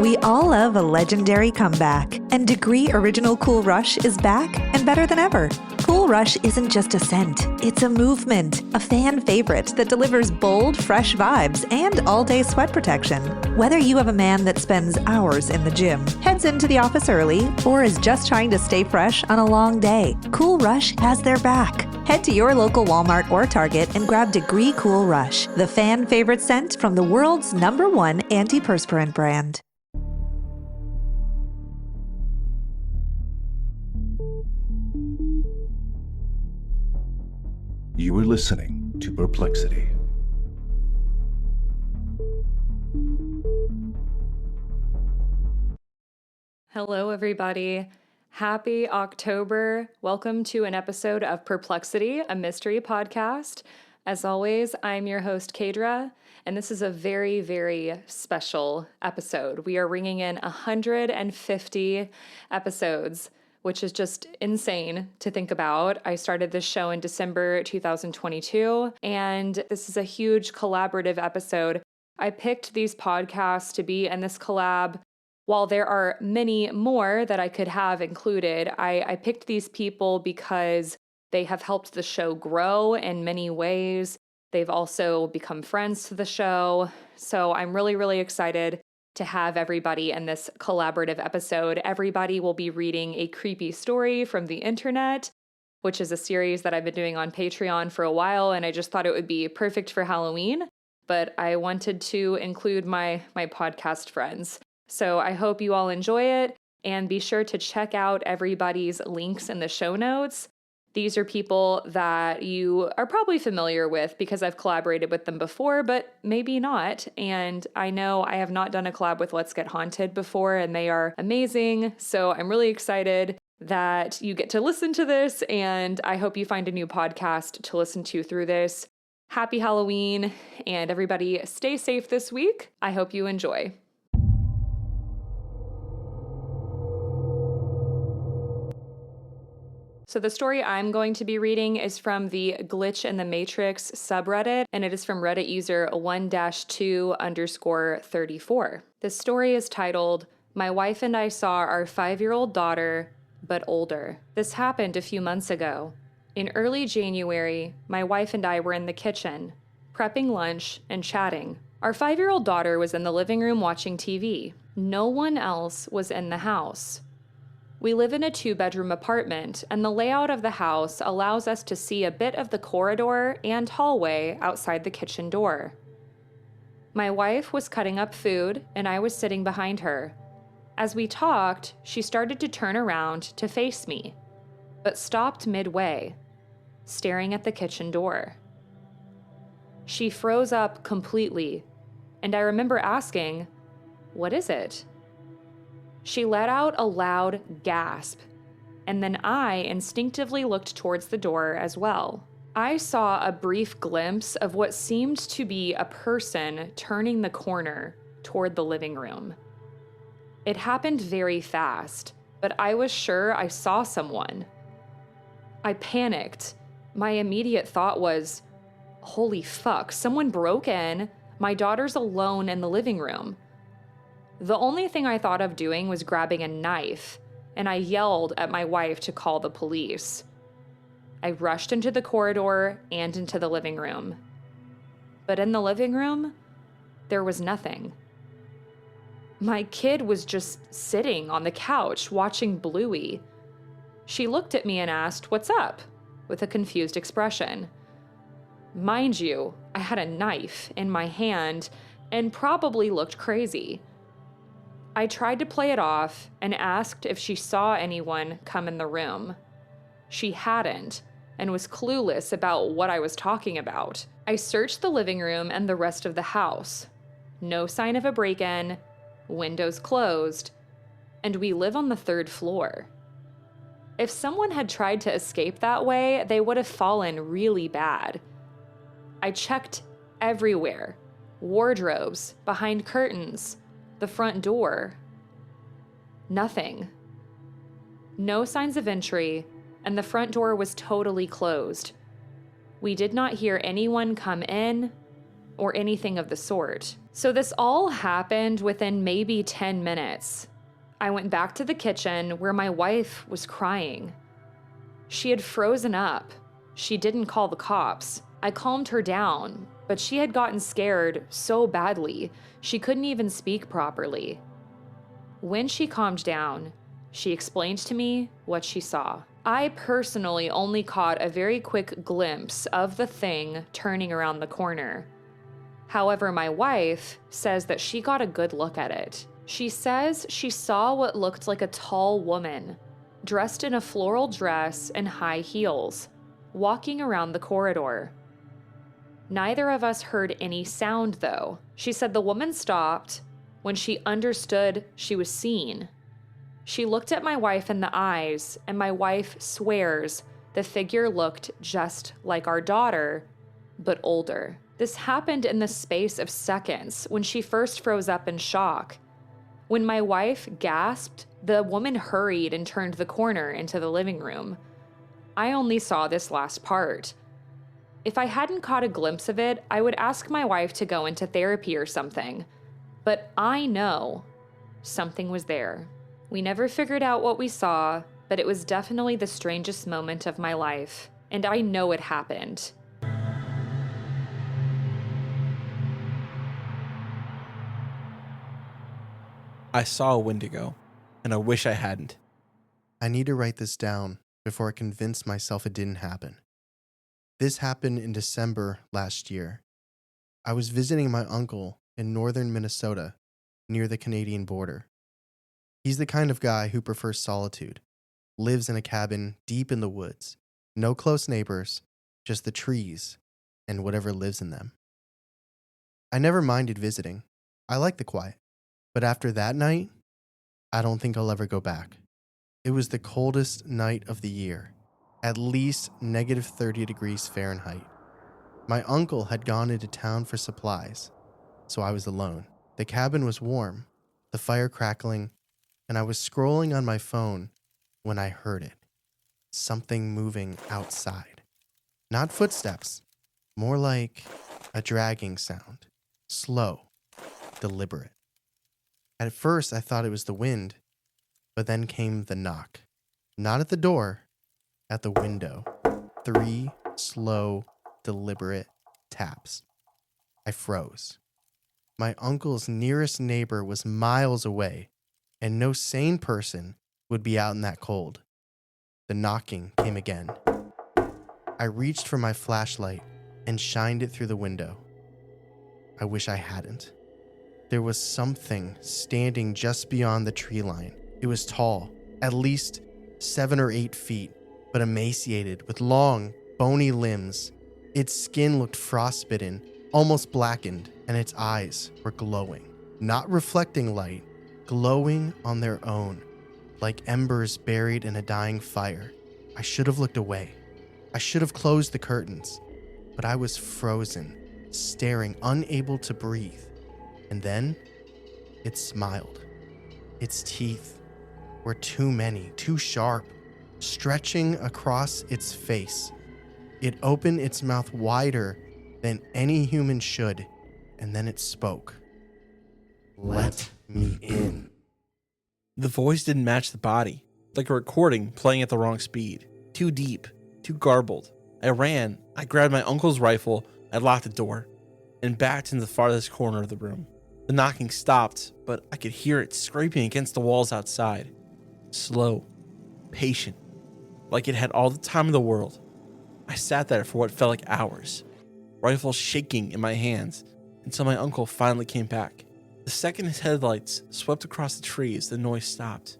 We all love a legendary comeback, and Degree Original Cool Rush is back and better than ever. Cool Rush isn't just a scent, it's a movement, a fan favorite that delivers bold, fresh vibes and all-day sweat protection. Whether you have a man that spends hours in the gym, heads into the office early, or is just trying to stay fresh on a long day, Cool Rush has their back. Head to your local Walmart or Target and grab Degree Cool Rush, the fan favorite scent from the world's #1 antiperspirant brand. You are listening to Perplexity. Hello, everybody. Happy October. Welcome to an episode of Perplexity, a mystery podcast. As always, I'm your host, Kadra, and this is a very, very special episode. We are ringing in 150 episodes, which is just insane to think about. I started this show in December 2022, and this is a huge collaborative episode. I picked these podcasts to be in this collab. While there are many more that I could have included, I picked these people because they have helped the show grow in many ways. They've also become friends to the show. So I'm really, really excited to have everybody in this collaborative episode. Everybody will be reading a creepy story from the internet, which is a series that I've been doing on Patreon for a while, and I just thought it would be perfect for Halloween, but I wanted to include my podcast friends. So I hope you all enjoy it, and be sure to check out everybody's links in the show notes. These are people that you are probably familiar with because I've collaborated with them before, but maybe not. And I know I have not done a collab with Let's Get Haunted before, and they are amazing. So I'm really excited that you get to listen to this, and I hope you find a new podcast to listen to through this. Happy Halloween, and everybody stay safe this week. I hope you enjoy. So the story I'm going to be reading is from the Glitch in the Matrix subreddit, and it is from Reddit user 1-2_34. This story is titled, "My wife and I saw our 5-year-old daughter, but older." This happened a few months ago. In early January, my wife and I were in the kitchen, prepping lunch and chatting. Our 5-year-old daughter was in the living room watching TV. No one else was in the house. We live in a 2-bedroom apartment, and the layout of the house allows us to see a bit of the corridor and hallway outside the kitchen door. My wife was cutting up food, and I was sitting behind her. As we talked, she started to turn around to face me, but stopped midway, staring at the kitchen door. She froze up completely, and I remember asking, "What is it?" She let out a loud gasp, and then I instinctively looked towards the door as well. I saw a brief glimpse of what seemed to be a person turning the corner toward the living room. It happened very fast, but I was sure I saw someone. I panicked. My immediate thought was, holy fuck, someone broke in. My daughter's alone in the living room. The only thing I thought of doing was grabbing a knife, and I yelled at my wife to call the police. I rushed into the corridor and into the living room. But in the living room, there was nothing. My kid was just sitting on the couch watching Bluey. She looked at me and asked, "What's up?" with a confused expression. Mind you, I had a knife in my hand and probably looked crazy. I tried to play it off and asked if she saw anyone come in the room. She hadn't and was clueless about what I was talking about. I searched the living room and the rest of the house. No sign of a break-in, windows closed, and we live on the 3rd floor. If someone had tried to escape that way, they would have fallen really bad. I checked everywhere, wardrobes, behind curtains, the front door. Nothing. No signs of entry, and the front door was totally closed. We did not hear anyone come in or anything of the sort. So this all happened within maybe 10 minutes. I went back to the kitchen where my wife was crying. She had frozen up. She didn't call the cops. I calmed her down, but she had gotten scared so badly, she couldn't even speak properly. When she calmed down, she explained to me what she saw. I personally only caught a very quick glimpse of the thing turning around the corner. However, my wife says that she got a good look at it. She says she saw what looked like a tall woman, dressed in a floral dress and high heels, walking around the corridor. Neither of us heard any sound, though. She said the woman stopped when she understood she was seen. She looked at my wife in the eyes, and my wife swears the figure looked just like our daughter, but older. This happened in the space of seconds when she first froze up in shock. When my wife gasped, the woman hurried and turned the corner into the living room. I only saw this last part. If I hadn't caught a glimpse of it, I would ask my wife to go into therapy or something. But I know something was there. We never figured out what we saw, but it was definitely the strangest moment of my life, and I know it happened. I saw a Wendigo, and I wish I hadn't. I need to write this down before I convince myself it didn't happen. This happened in December last year. I was visiting my uncle in northern Minnesota, near the Canadian border. He's the kind of guy who prefers solitude, lives in a cabin deep in the woods, no close neighbors, just the trees and whatever lives in them. I never minded visiting. I like the quiet. But after that night, I don't think I'll ever go back. It was the coldest night of the year, at least negative 30 degrees Fahrenheit. My uncle had gone into town for supplies, so I was alone. The cabin was warm, the fire crackling, and I was scrolling on my phone when I heard it. Something moving outside. Not footsteps, more like a dragging sound. Slow, deliberate. At first, I thought it was the wind, but then came the knock. Not at the door, at the window. 3 slow, deliberate taps. I froze. My uncle's nearest neighbor was miles away, and no sane person would be out in that cold. The knocking came again. I reached for my flashlight and shined it through the window. I wish I hadn't. There was something standing just beyond the tree line. It was tall, at least 7 or 8 feet, but emaciated with long, bony limbs. Its skin looked frostbitten, almost blackened, and its eyes were glowing. Not reflecting light, glowing on their own, like embers buried in a dying fire. I should have looked away. I should have closed the curtains, but I was frozen, staring, unable to breathe. And then, it smiled. Its teeth were too many, too sharp, stretching across its face. It opened its mouth wider than any human should, and then it spoke. Let me in. The voice didn't match the body, like a recording playing at the wrong speed. Too deep, too garbled. I ran, I grabbed my uncle's rifle, I locked the door, and backed into the farthest corner of the room. The knocking stopped, but I could hear it scraping against the walls outside. Slow, patient, like it had all the time in the world. I sat there for what felt like hours, rifle shaking in my hands, until my uncle finally came back. The second his headlights swept across the trees, the noise stopped.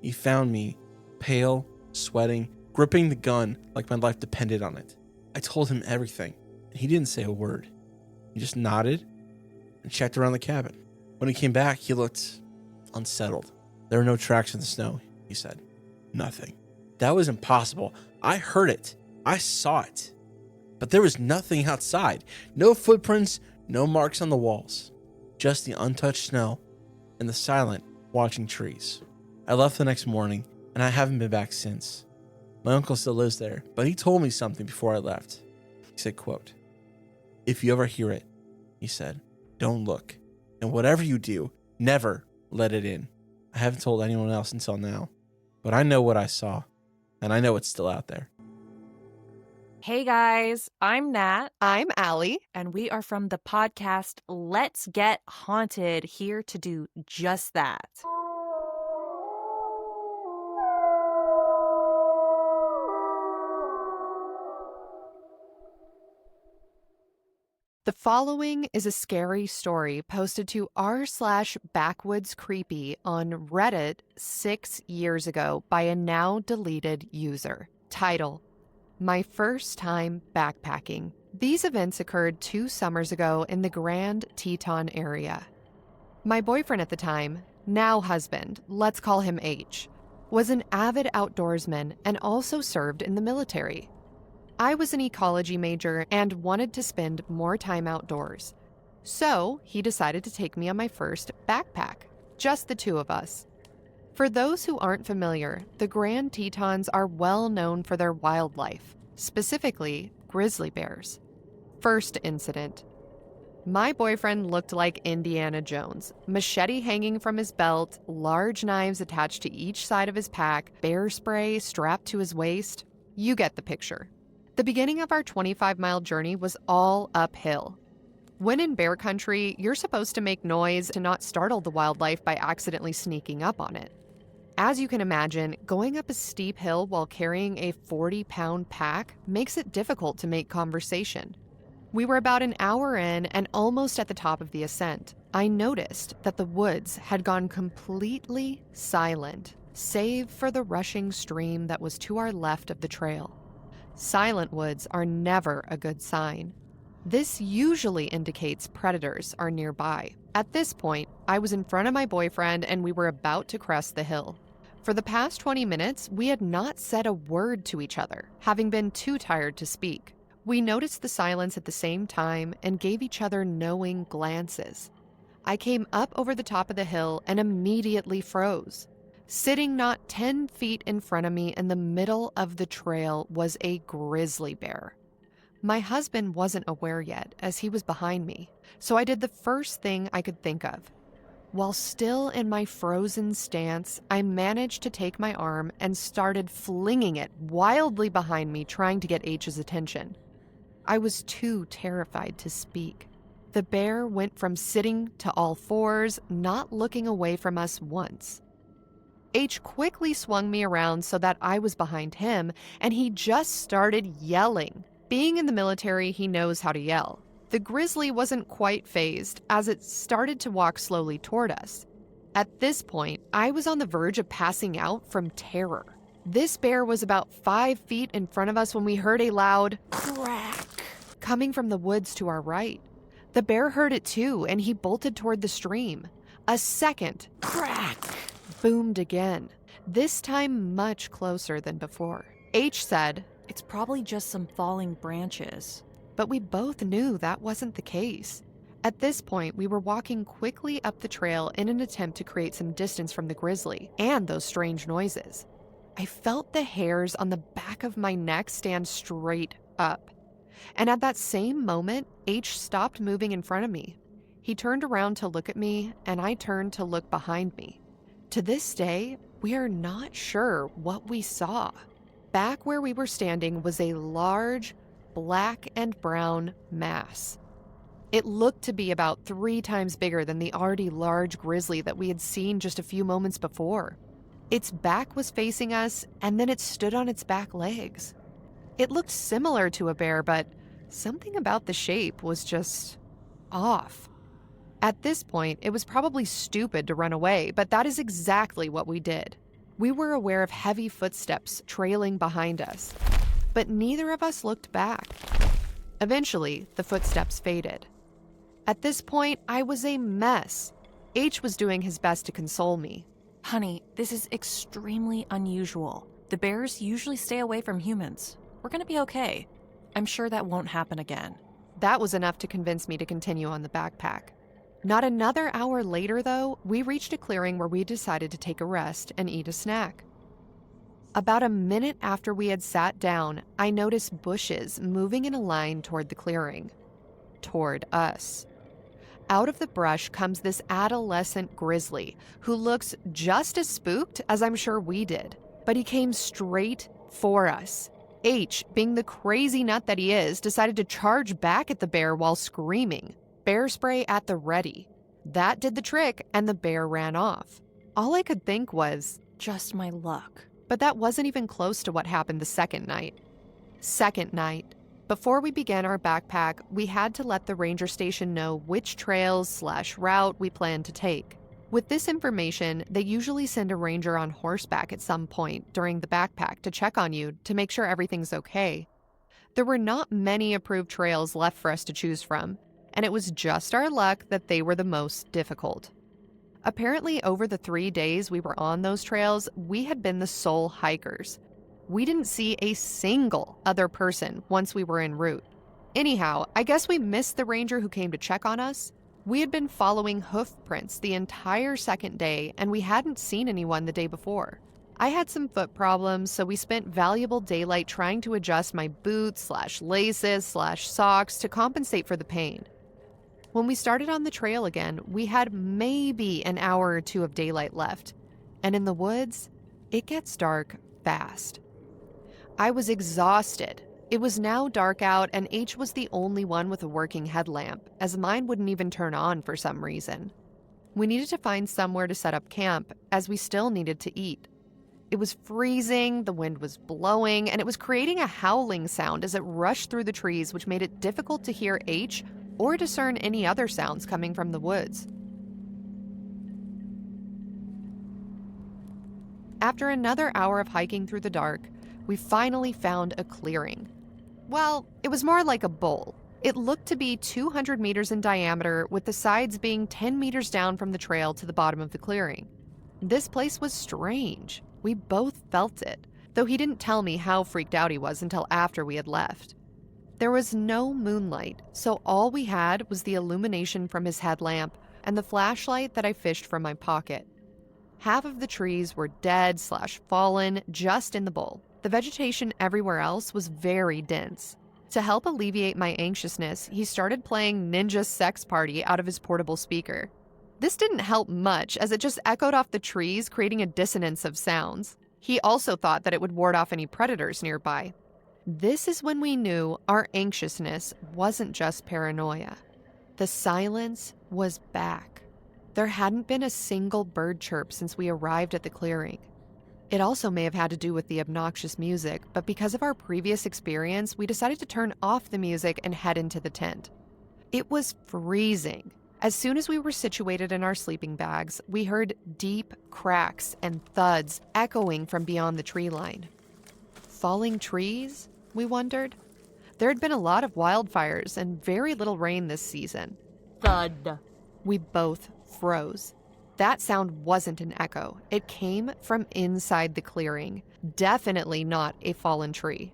He found me, pale, sweating, gripping the gun like my life depended on it. I told him everything, and he didn't say a word. He just nodded and checked around the cabin. When he came back, he looked unsettled. There were no tracks in the snow, he said. Nothing. That was impossible. I heard it. I saw it. But there was nothing outside. No footprints, no marks on the walls. Just the untouched snow and the silent, watching trees. I left the next morning, and I haven't been back since. My uncle still lives there, but he told me something before I left. He said, quote, "If you ever hear it, he said. Don't look. And whatever you do, never let it in. I haven't told anyone else until now, but I know what I saw, and I know it's still out there. Hey guys, I'm Nat, I'm Allie. and we are from the podcast Let's Get Haunted, here to do just that. The following is a scary story posted to r/backwoodscreepy on Reddit 6 years ago by a now deleted user. Title: My first time backpacking. These events occurred 2 summers ago in the Grand Teton area. My boyfriend at the time, now husband, let's call him H, was an avid outdoorsman and also served in the military. I was an ecology major and wanted to spend more time outdoors. So he decided to take me on my first backpack, just the 2 of us. For those who aren't familiar, the Grand Tetons are well known for their wildlife, specifically grizzly bears. First incident. My boyfriend looked like Indiana Jones, machete hanging from his belt, large knives attached to each side of his pack, bear spray strapped to his waist. You get the picture. The beginning of our 25-mile journey was all uphill. When in bear country, you're supposed to make noise to not startle the wildlife by accidentally sneaking up on it. As you can imagine, going up a steep hill while carrying a 40-pound pack makes it difficult to make conversation. We were about an hour in and almost at the top of the ascent. I noticed that the woods had gone completely silent, save for the rushing stream that was to our left of the trail. Silent woods are never a good sign. This usually indicates predators are nearby. At this point, I was in front of my boyfriend and we were about to crest the hill. For the past 20 minutes, we had not said a word to each other, having been too tired to speak. We noticed the silence at the same time and gave each other knowing glances. I came up over the top of the hill and immediately froze. Sitting not 10 feet in front of me in the middle of the trail was a grizzly bear. My husband wasn't aware yet, as he was behind me, so I did the first thing I could think of. While still in my frozen stance, I managed to take my arm and started flinging it wildly behind me, trying to get H's attention. I was too terrified to speak. The bear went from sitting to all fours, not looking away from us once. H quickly swung me around so that I was behind him, and he just started yelling. Being in the military, he knows how to yell. The grizzly wasn't quite fazed, as it started to walk slowly toward us. At this point, I was on the verge of passing out from terror. This bear was about 5 feet in front of us when we heard a loud crack coming from the woods to our right. The bear heard it too, and he bolted toward the stream. A second crack boomed again, this time much closer than before. H said, It's probably just some falling branches. but we both knew that wasn't the case. At this point, we were walking quickly up the trail in an attempt to create some distance from the grizzly and those strange noises. I felt the hairs on the back of my neck stand straight up. And at that same moment, H stopped moving in front of me. He turned around to look at me, and I turned to look behind me. To this day, we are not sure what we saw. Back where we were standing was a large, black and brown mass. It looked to be about 3 times bigger than the already large grizzly that we had seen just a few moments before. Its back was facing us, and then it stood on its back legs. It looked similar to a bear, but something about the shape was just off. At this point, it was probably stupid to run away, but that is exactly what we did. We were aware of heavy footsteps trailing behind us, but neither of us looked back. Eventually, the footsteps faded. At this point, I was a mess. H was doing his best to console me. Honey, this is extremely unusual. The bears usually stay away from humans. We're gonna be okay. I'm sure that won't happen again. That was enough to convince me to continue on the backpack. Not another hour later, though, we reached a clearing where we decided to take a rest and eat a snack. About a minute after we had sat down, I noticed bushes moving in a line toward the clearing. Toward us. Out of the brush comes this adolescent grizzly who looks just as spooked as I'm sure we did, but he came straight for us. H, being the crazy nut that he is, decided to charge back at the bear while screaming. Bear spray at the ready. That did the trick, and the bear ran off. All I could think was, Just my luck. but that wasn't even close to what happened the second night. Second night. Before we began our backpack, we had to let the ranger station know which trails/route we planned to take. With this information, they usually send a ranger on horseback at some point during the backpack to check on you to make sure everything's okay. There were not many approved trails left for us to choose from, and it was just our luck that they were the most difficult. Apparently, over the 3 days we were on those trails, we had been the sole hikers. We didn't see a single other person once we were en route. Anyhow, I guess we missed the ranger who came to check on us. We had been following hoof prints the entire second day, and we hadn't seen anyone the day before. I had some foot problems, so we spent valuable daylight trying to adjust my boots/laces/socks to compensate for the pain. When we started on the trail again, we had maybe an hour or two of daylight left. And in the woods, it gets dark fast. I was exhausted. It was now dark out, and H was the only one with a working headlamp, as mine wouldn't even turn on for some reason. We needed to find somewhere to set up camp, as we still needed to eat. It was freezing, the wind was blowing, and it was creating a howling sound as it rushed through the trees, which made it difficult to hear H or discern any other sounds coming from the woods. After another hour of hiking through the dark, we finally found a clearing. Well, it was more like a bowl. It looked to be 200 meters in diameter, with the sides being 10 meters down from the trail to the bottom of the clearing. This place was strange. We both felt it, though he didn't tell me how freaked out he was until after we had left. There was no moonlight, so all we had was the illumination from his headlamp and the flashlight that I fished from my pocket. Half of the trees were dead/fallen just in the bowl. The vegetation everywhere else was very dense. To help alleviate my anxiousness, he started playing Ninja Sex Party out of his portable speaker. This didn't help much, as it just echoed off the trees, creating a dissonance of sounds. He also thought that it would ward off any predators nearby. This is when we knew our anxiousness wasn't just paranoia. The silence was back. There hadn't been a single bird chirp since we arrived at the clearing. It also may have had to do with the obnoxious music, but because of our previous experience, we decided to turn off the music and head into the tent. It was freezing. As soon as we were situated in our sleeping bags, we heard deep cracks and thuds echoing from beyond the tree line. Falling trees? We wondered. There had been a lot of wildfires and very little rain this season. Thud. We both froze. That sound wasn't an echo. It came from inside the clearing. Definitely not a fallen tree.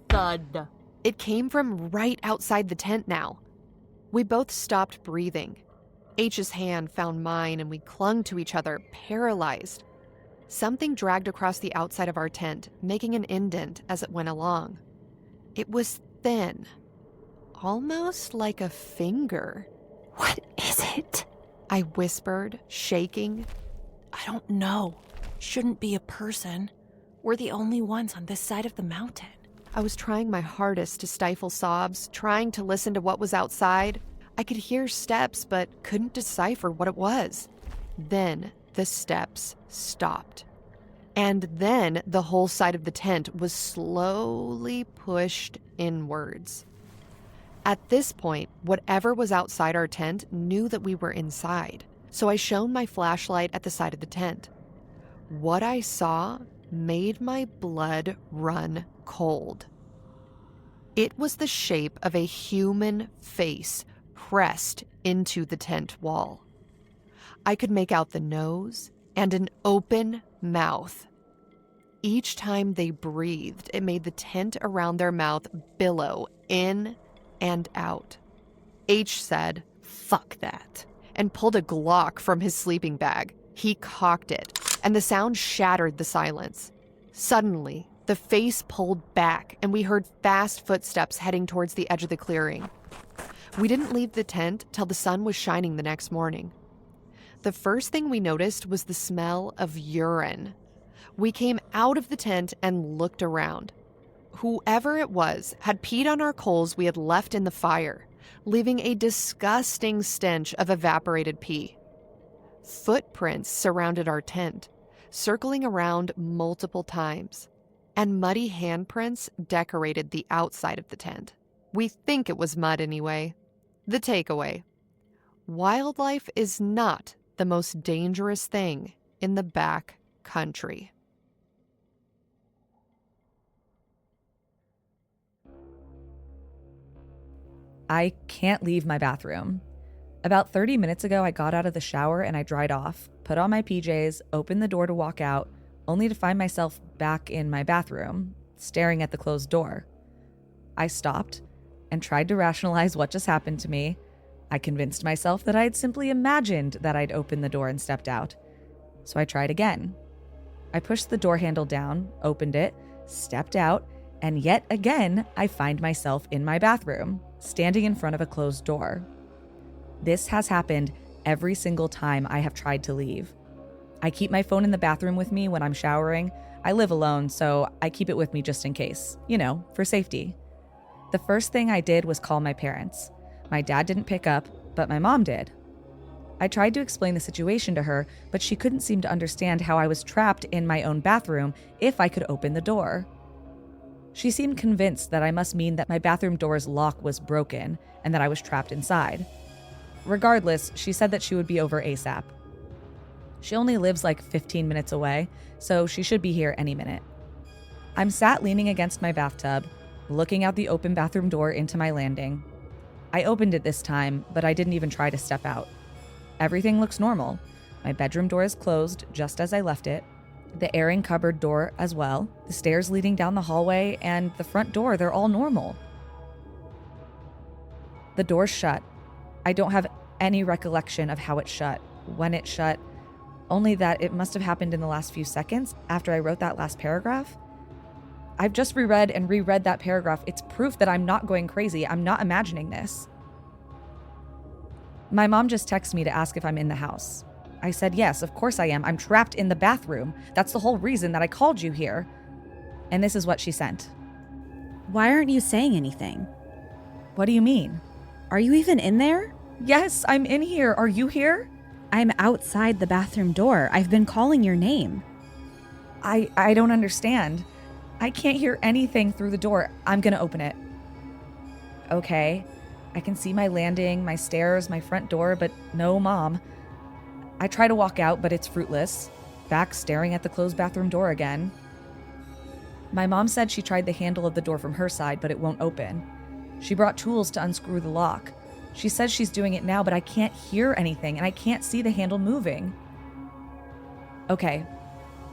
Thud. It came from right outside the tent now. We both stopped breathing. H's hand found mine and we clung to each other, paralyzed. Something dragged across the outside of our tent, making an indent as it went along. It was thin, almost like a finger. What is it? I whispered, shaking. I don't know. Shouldn't be a person. We're the only ones on this side of the mountain. I was trying my hardest to stifle sobs, trying to listen to what was outside. I could hear steps, but couldn't decipher what it was. Then the steps stopped. And then the whole side of the tent was slowly pushed inwards. At this point, whatever was outside our tent knew that we were inside, so I shone my flashlight at the side of the tent. What I saw made my blood run cold. It was the shape of a human face pressed into the tent wall. I could make out the nose and an open mouth. Each time they breathed, it made the tent around their mouth billow in and out. H said, "Fuck that," and pulled a Glock from his sleeping bag. He cocked it, and the sound shattered the silence. Suddenly, the face pulled back, and we heard fast footsteps heading towards the edge of the clearing. We didn't leave the tent till the sun was shining the next morning. The first thing we noticed was the smell of urine. We came out of the tent and looked around. Whoever it was had peed on our coals we had left in the fire, leaving a disgusting stench of evaporated pee. Footprints surrounded our tent, circling around multiple times, and muddy handprints decorated the outside of the tent. We think it was mud anyway. The takeaway: wildlife is not the most dangerous thing in the back country. I can't leave my bathroom. About 30 minutes ago, I got out of the shower and I dried off, put on my PJs, opened the door to walk out, only to find myself back in my bathroom, staring at the closed door. I stopped and tried to rationalize what just happened to me. I convinced myself that I had simply imagined that I'd opened the door and stepped out. So I tried again. I pushed the door handle down, opened it, stepped out, and yet again, I find myself in my bathroom, standing in front of a closed door. This has happened every single time I have tried to leave. I keep my phone in the bathroom with me when I'm showering. I live alone, so I keep it with me just in case, for safety. The first thing I did was call my parents. My dad didn't pick up, but my mom did. I tried to explain the situation to her, but she couldn't seem to understand how I was trapped in my own bathroom if I could open the door. She seemed convinced that I must mean that my bathroom door's lock was broken and that I was trapped inside. Regardless, she said that she would be over ASAP. She only lives like 15 minutes away, so she should be here any minute. I'm sat leaning against my bathtub, looking out the open bathroom door into my landing. I opened it this time, but I didn't even try to step out. Everything looks normal. My bedroom door is closed just as I left it. The airing cupboard door as well. The stairs leading down the hallway and the front door, they're all normal. The door's shut. I don't have any recollection of how it shut, when it shut, only that it must have happened in the last few seconds after I wrote that last paragraph. I've just reread that paragraph. It's proof that I'm not going crazy. I'm not imagining this. My mom just texted me to ask if I'm in the house. I said, yes, of course I am. I'm trapped in the bathroom. That's the whole reason that I called you here. And this is what she sent. Why aren't you saying anything? What do you mean? Are you even in there? Yes, I'm in here. Are you here? I'm outside the bathroom door. I've been calling your name. I don't understand. I can't hear anything through the door. I'm gonna open it. Okay. I can see my landing, my stairs, my front door, but no mom. I try to walk out, but it's fruitless. Back staring at the closed bathroom door again. My mom said she tried the handle of the door from her side, but it won't open. She brought tools to unscrew the lock. She says she's doing it now, but I can't hear anything, and I can't see the handle moving. Okay.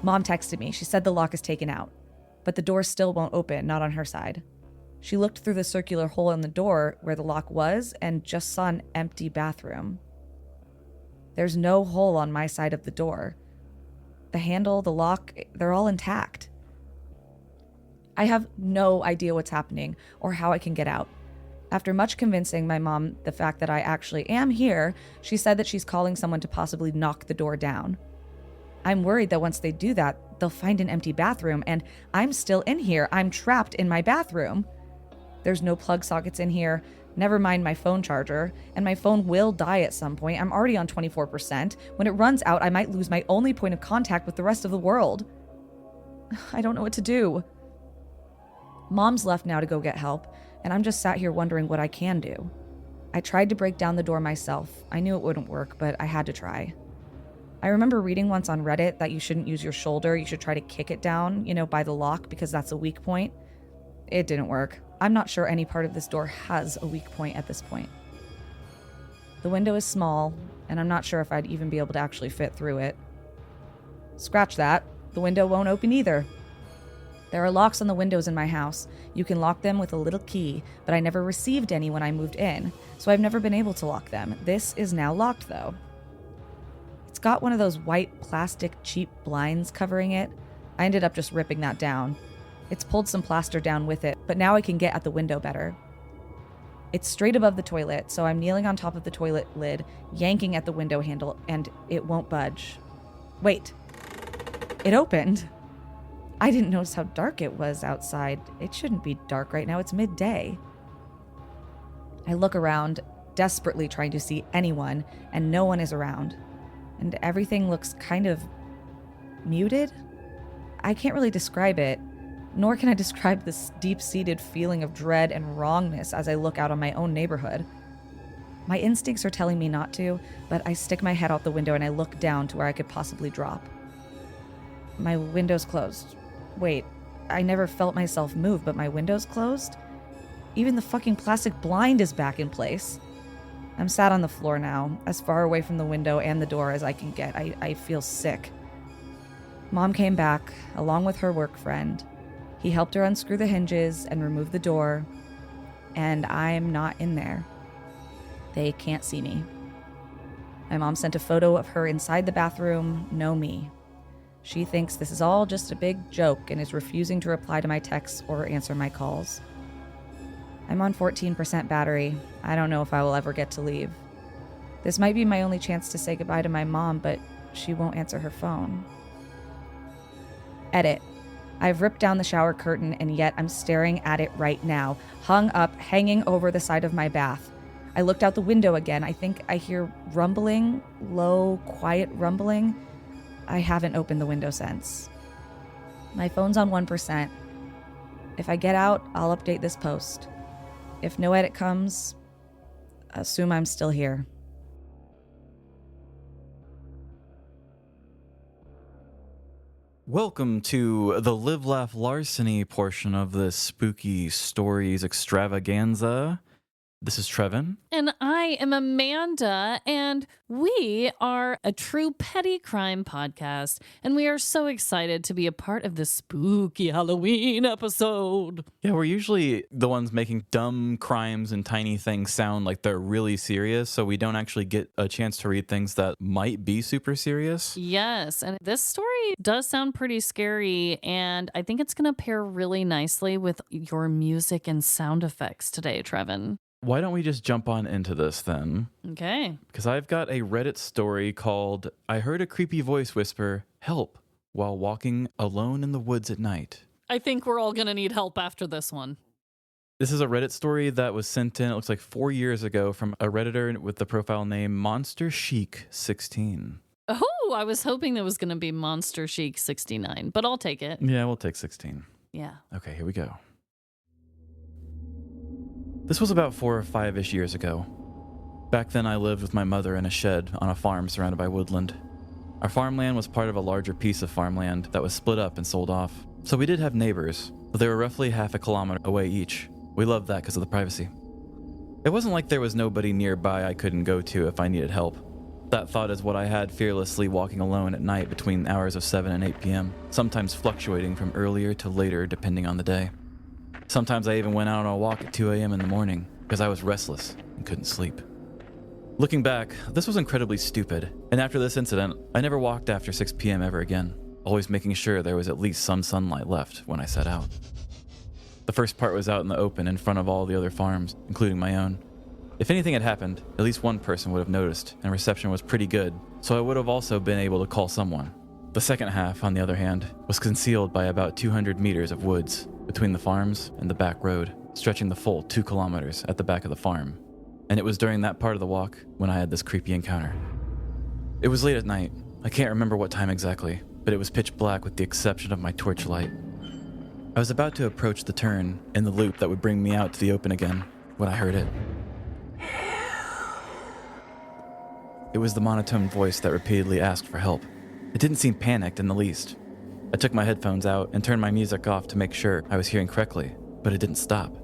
Mom texted me. She said the lock is taken out, but the door still won't open, not on her side. She looked through the circular hole in the door where the lock was and just saw an empty bathroom. There's no hole on my side of the door. The handle, the lock, they're all intact. I have no idea what's happening or how I can get out. After much convincing my mom the fact that I actually am here, she said that she's calling someone to possibly knock the door down. I'm worried that once they do that, they'll find an empty bathroom, and I'm still in here. I'm trapped in my bathroom. There's no plug sockets in here, never mind my phone charger, and my phone will die at some point. I'm already on 24%. When it runs out, I might lose my only point of contact with the rest of the world. I don't know what to do. Mom's left now to go get help, and I'm just sat here wondering what I can do. I tried to break down the door myself. I knew it wouldn't work, but I had to try. I remember reading once on Reddit that you shouldn't use your shoulder. You should try to kick it down, by the lock, because that's a weak point. It didn't work. I'm not sure any part of this door has a weak point at this point. The window is small, and I'm not sure if I'd even be able to actually fit through it. Scratch that. The window won't open either. There are locks on the windows in my house. You can lock them with a little key, but I never received any when I moved in, so I've never been able to lock them. This is now locked, though. It's got one of those white plastic cheap blinds covering it. I ended up just ripping that down. It's pulled some plaster down with it, but now I can get at the window better. It's straight above the toilet, so I'm kneeling on top of the toilet lid, yanking at the window handle, and it won't budge. Wait. It opened. I didn't notice how dark it was outside. It shouldn't be dark right now. It's midday. I look around, desperately trying to see anyone, and no one is around. And everything looks kind of muted? I can't really describe it, nor can I describe this deep-seated feeling of dread and wrongness as I look out on my own neighborhood. My instincts are telling me not to, but I stick my head out the window and I look down to where I could possibly drop. My window's closed. Wait, I never felt myself move, but my window's closed? Even the fucking plastic blind is back in place. I'm sat on the floor now, as far away from the window and the door as I can get. I feel sick. Mom came back, along with her work friend. He helped her unscrew the hinges and remove the door, and I'm not in there. They can't see me. My mom sent a photo of her inside the bathroom, no me. She thinks this is all just a big joke and is refusing to reply to my texts or answer my calls. I'm on 14% battery. I don't know if I will ever get to leave. This might be my only chance to say goodbye to my mom, but she won't answer her phone. Edit. I've ripped down the shower curtain, and yet I'm staring at it right now, hung up, hanging over the side of my bath. I looked out the window again. I think I hear rumbling, low, quiet rumbling. I haven't opened the window since. My phone's on 1%. If I get out, I'll update this post. If no edit comes, assume I'm still here. Welcome to the Live Laugh Larceny portion of this spooky stories extravaganza. This is Trevin. And I am Amanda, and we are a true petty crime podcast, and we are so excited to be a part of this spooky Halloween episode. Yeah, we're usually the ones making dumb crimes and tiny things sound like they're really serious, so we don't actually get a chance to read things that might be super serious. Yes, and this story does sound pretty scary, and I think it's going to pair really nicely with your music and sound effects today, Trevin. Why don't we just jump on into this then? Okay. Because I've got a Reddit story called I Heard a Creepy Voice Whisper, Help, while walking alone in the woods at night. I think we're all going to need help after this one. This is a Reddit story that was sent in, it looks like 4 years ago, from a Redditor with the profile name Monster Chic 16. Oh, I was hoping there was going to be Monster Chic 69, but I'll take it. Yeah, we'll take 16. Yeah. Okay, here we go. This was about 4 or 5-ish years ago. Back then I lived with my mother in a shed on a farm surrounded by woodland. Our farmland was part of a larger piece of farmland that was split up and sold off. So we did have neighbors, but they were roughly half a kilometer away each. We loved that because of the privacy. It wasn't like there was nobody nearby I couldn't go to if I needed help. That thought is what I had fearlessly walking alone at night between hours of 7 and 8 p.m., sometimes fluctuating from earlier to later depending on the day. Sometimes I even went out on a walk at 2 a.m. in the morning because I was restless and couldn't sleep. Looking back, this was incredibly stupid, and after this incident, I never walked after 6 p.m. ever again, always making sure there was at least some sunlight left when I set out. The first part was out in the open in front of all the other farms, including my own. If anything had happened, at least one person would have noticed, and reception was pretty good, so I would have also been able to call someone. The second half, on the other hand, was concealed by about 200 meters of woods between the farms and the back road, stretching the full 2 kilometers at the back of the farm. And it was during that part of the walk when I had this creepy encounter. It was late at night. I can't remember what time exactly, but it was pitch black with the exception of my torchlight. I was about to approach the turn in the loop that would bring me out to the open again when I heard it. It was the monotone voice that repeatedly asked for help. It didn't seem panicked in the least. I took my headphones out and turned my music off to make sure I was hearing correctly, but it didn't stop.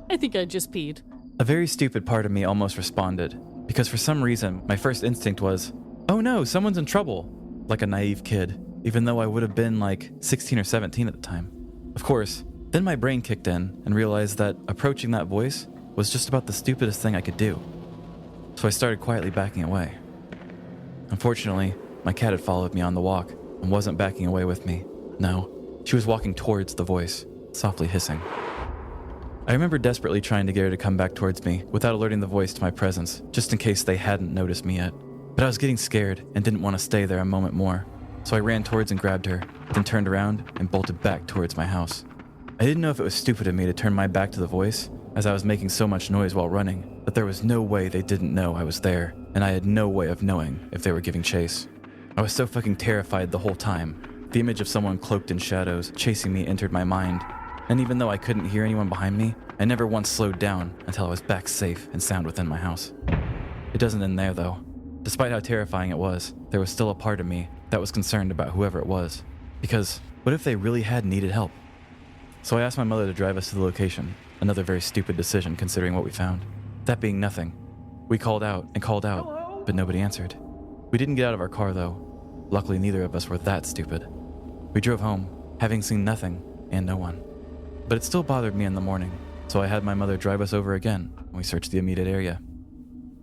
I think I just peed. A very stupid part of me almost responded, because for some reason, my first instinct was, oh no, someone's in trouble, like a naive kid, even though I would have been like 16 or 17 at the time. Of course, then my brain kicked in and realized that approaching that voice was just about the stupidest thing I could do. So I started quietly backing away. Unfortunately, my cat had followed me on the walk and wasn't backing away with me. No, She was walking towards the voice, softly hissing. I remember desperately trying to get her to come back towards me without alerting the voice to my presence, just in case they hadn't noticed me yet. But I was getting scared and didn't want to stay there a moment more, so I ran towards and grabbed her, then turned around and bolted back towards my house. I didn't know if it was stupid of me to turn my back to the voice, as I was making so much noise while running, but there was no way they didn't know I was there, and I had no way of knowing if they were giving chase. I was so fucking terrified the whole time. The image of someone cloaked in shadows chasing me entered my mind, and even though I couldn't hear anyone behind me, I never once slowed down until I was back safe and sound within my house. It doesn't end there, though. Despite how terrifying it was, there was still a part of me that was concerned about whoever it was. Because what if they really had needed help? So I asked my mother to drive us to the location, another very stupid decision considering what we found. That being nothing. We called out and called out, but nobody answered. We didn't get out of our car, though. Luckily, neither of us were that stupid. We drove home, having seen nothing and no one. But it still bothered me in the morning, so I had my mother drive us over again, and we searched the immediate area.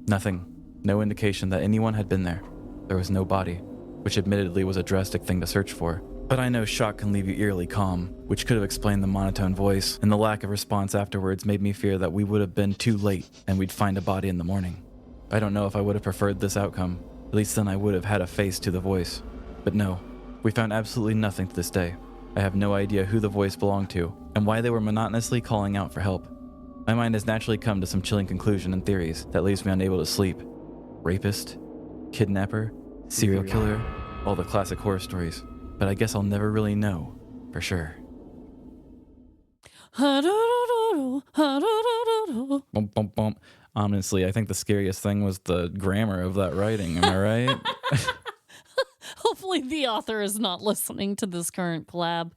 Nothing. No indication that anyone had been there. There was no body, which admittedly was a drastic thing to search for. But I know shock can leave you eerily calm, which could have explained the monotone voice, and the lack of response afterwards made me fear that we would have been too late and we'd find a body in the morning. I don't know if I would have preferred this outcome. At least then I would have had a face to the voice. But no, we found absolutely nothing to this day. I have no idea who the voice belonged to, and why they were monotonously calling out for help. My mind has naturally come to some chilling conclusion and theories that leaves me unable to sleep. Rapist, kidnapper, serial killer, all the classic horror stories. But I guess I'll never really know for sure. Bum, bum, bum. Honestly, I think the scariest thing was the grammar of that writing. Am I right? Hopefully the author is not listening to this current collab.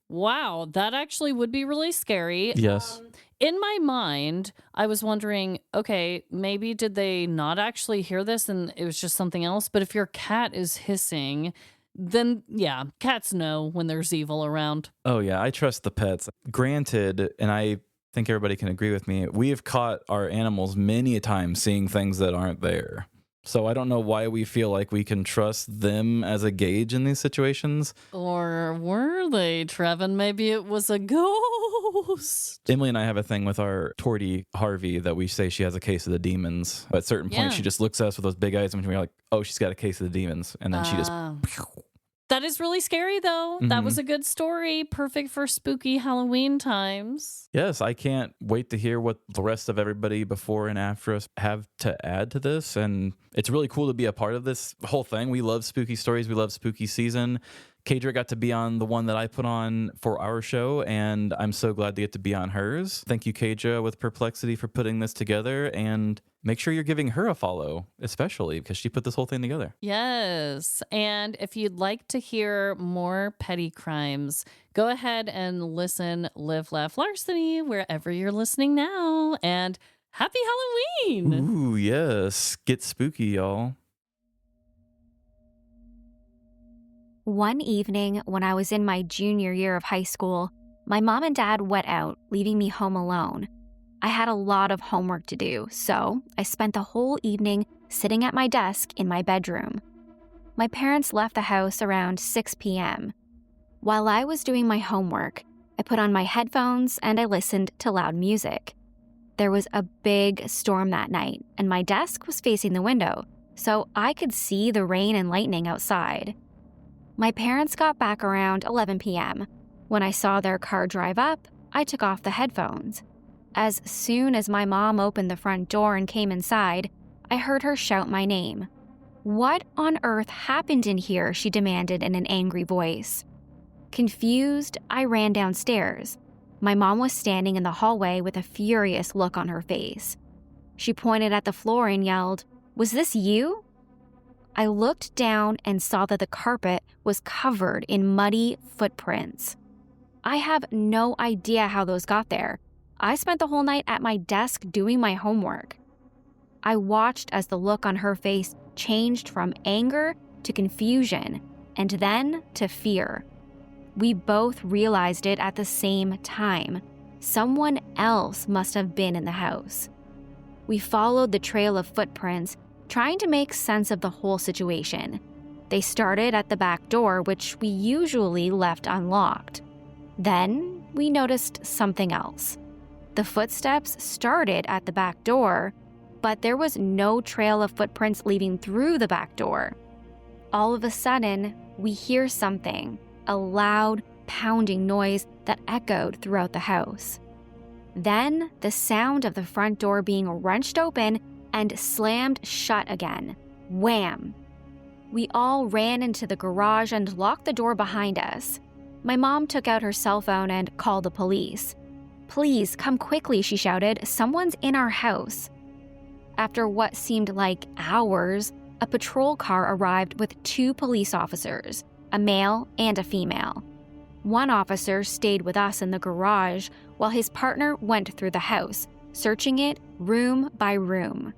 Wow, that actually would be really scary. Yes. In my mind, I was wondering, okay, maybe did they not actually hear this and it was just something else? But if your cat is hissing, then yeah, cats know when there's evil around. Oh yeah, I trust the pets. Granted, and I think everybody can agree with me, we have caught our animals many a time seeing things that aren't there. So I don't know why we feel like we can trust them as a gauge in these situations. Or were they, Trevin? Maybe it was a ghost. Emily and I have a thing with our tortie, Harvey, that we say she has a case of the demons. At certain points, she just looks at us with those big eyes and we're like, oh, she's got a case of the demons. And then she just... That is really scary, though. Mm-hmm. That was a good story. Perfect for spooky Halloween times. Yes, I can't wait to hear what the rest of everybody before and after us have to add to this. And it's really cool to be a part of this whole thing. We love spooky stories. We love spooky season. Kadra got to be on the one that I put on for our show, and I'm so glad to get to be on hers. Thank you, Kadra, with Perplexity, for putting this together, and make sure you're giving her a follow, especially because she put this whole thing together. Yes, and if you'd like to hear more petty crimes, go ahead and listen Live, Laugh, Larceny wherever you're listening now, and happy Halloween! Ooh, yes. Get spooky, y'all. One evening when I was in my junior year of high school, my mom and dad went out, leaving me home alone. I had a lot of homework to do, so I spent the whole evening sitting at my desk in my bedroom. My parents left the house around 6 p.m. While I was doing my homework, I put on my headphones and I listened to loud music. There was a big storm that night, and my desk was facing the window, so I could see the rain and lightning outside. My parents got back around 11 p.m. When I saw their car drive up, I took off the headphones. As soon as my mom opened the front door and came inside, I heard her shout my name. "What on earth happened in here?" she demanded in an angry voice. Confused, I ran downstairs. My mom was standing in the hallway with a furious look on her face. She pointed at the floor and yelled, "Was this you?" I looked down and saw that the carpet was covered in muddy footprints. I have no idea how those got there. I spent the whole night at my desk doing my homework. I watched as the look on her face changed from anger to confusion, and then to fear. We both realized it at the same time. Someone else must have been in the house. We followed the trail of footprints, trying to make sense of the whole situation. They started at the back door, which we usually left unlocked. Then we noticed something else. The footsteps started at the back door, but there was no trail of footprints leading through the back door. All of a sudden, we hear something, a loud, pounding noise that echoed throughout the house. Then, the sound of the front door being wrenched open and slammed shut again. Wham! We all ran into the garage and locked the door behind us. My mom took out her cell phone and called the police. "Please, come quickly," she shouted. "Someone's in our house." After what seemed like hours, a patrol car arrived with 2 police officers, a male and a female. One officer stayed with us in the garage while his partner went through the house, searching it room by room.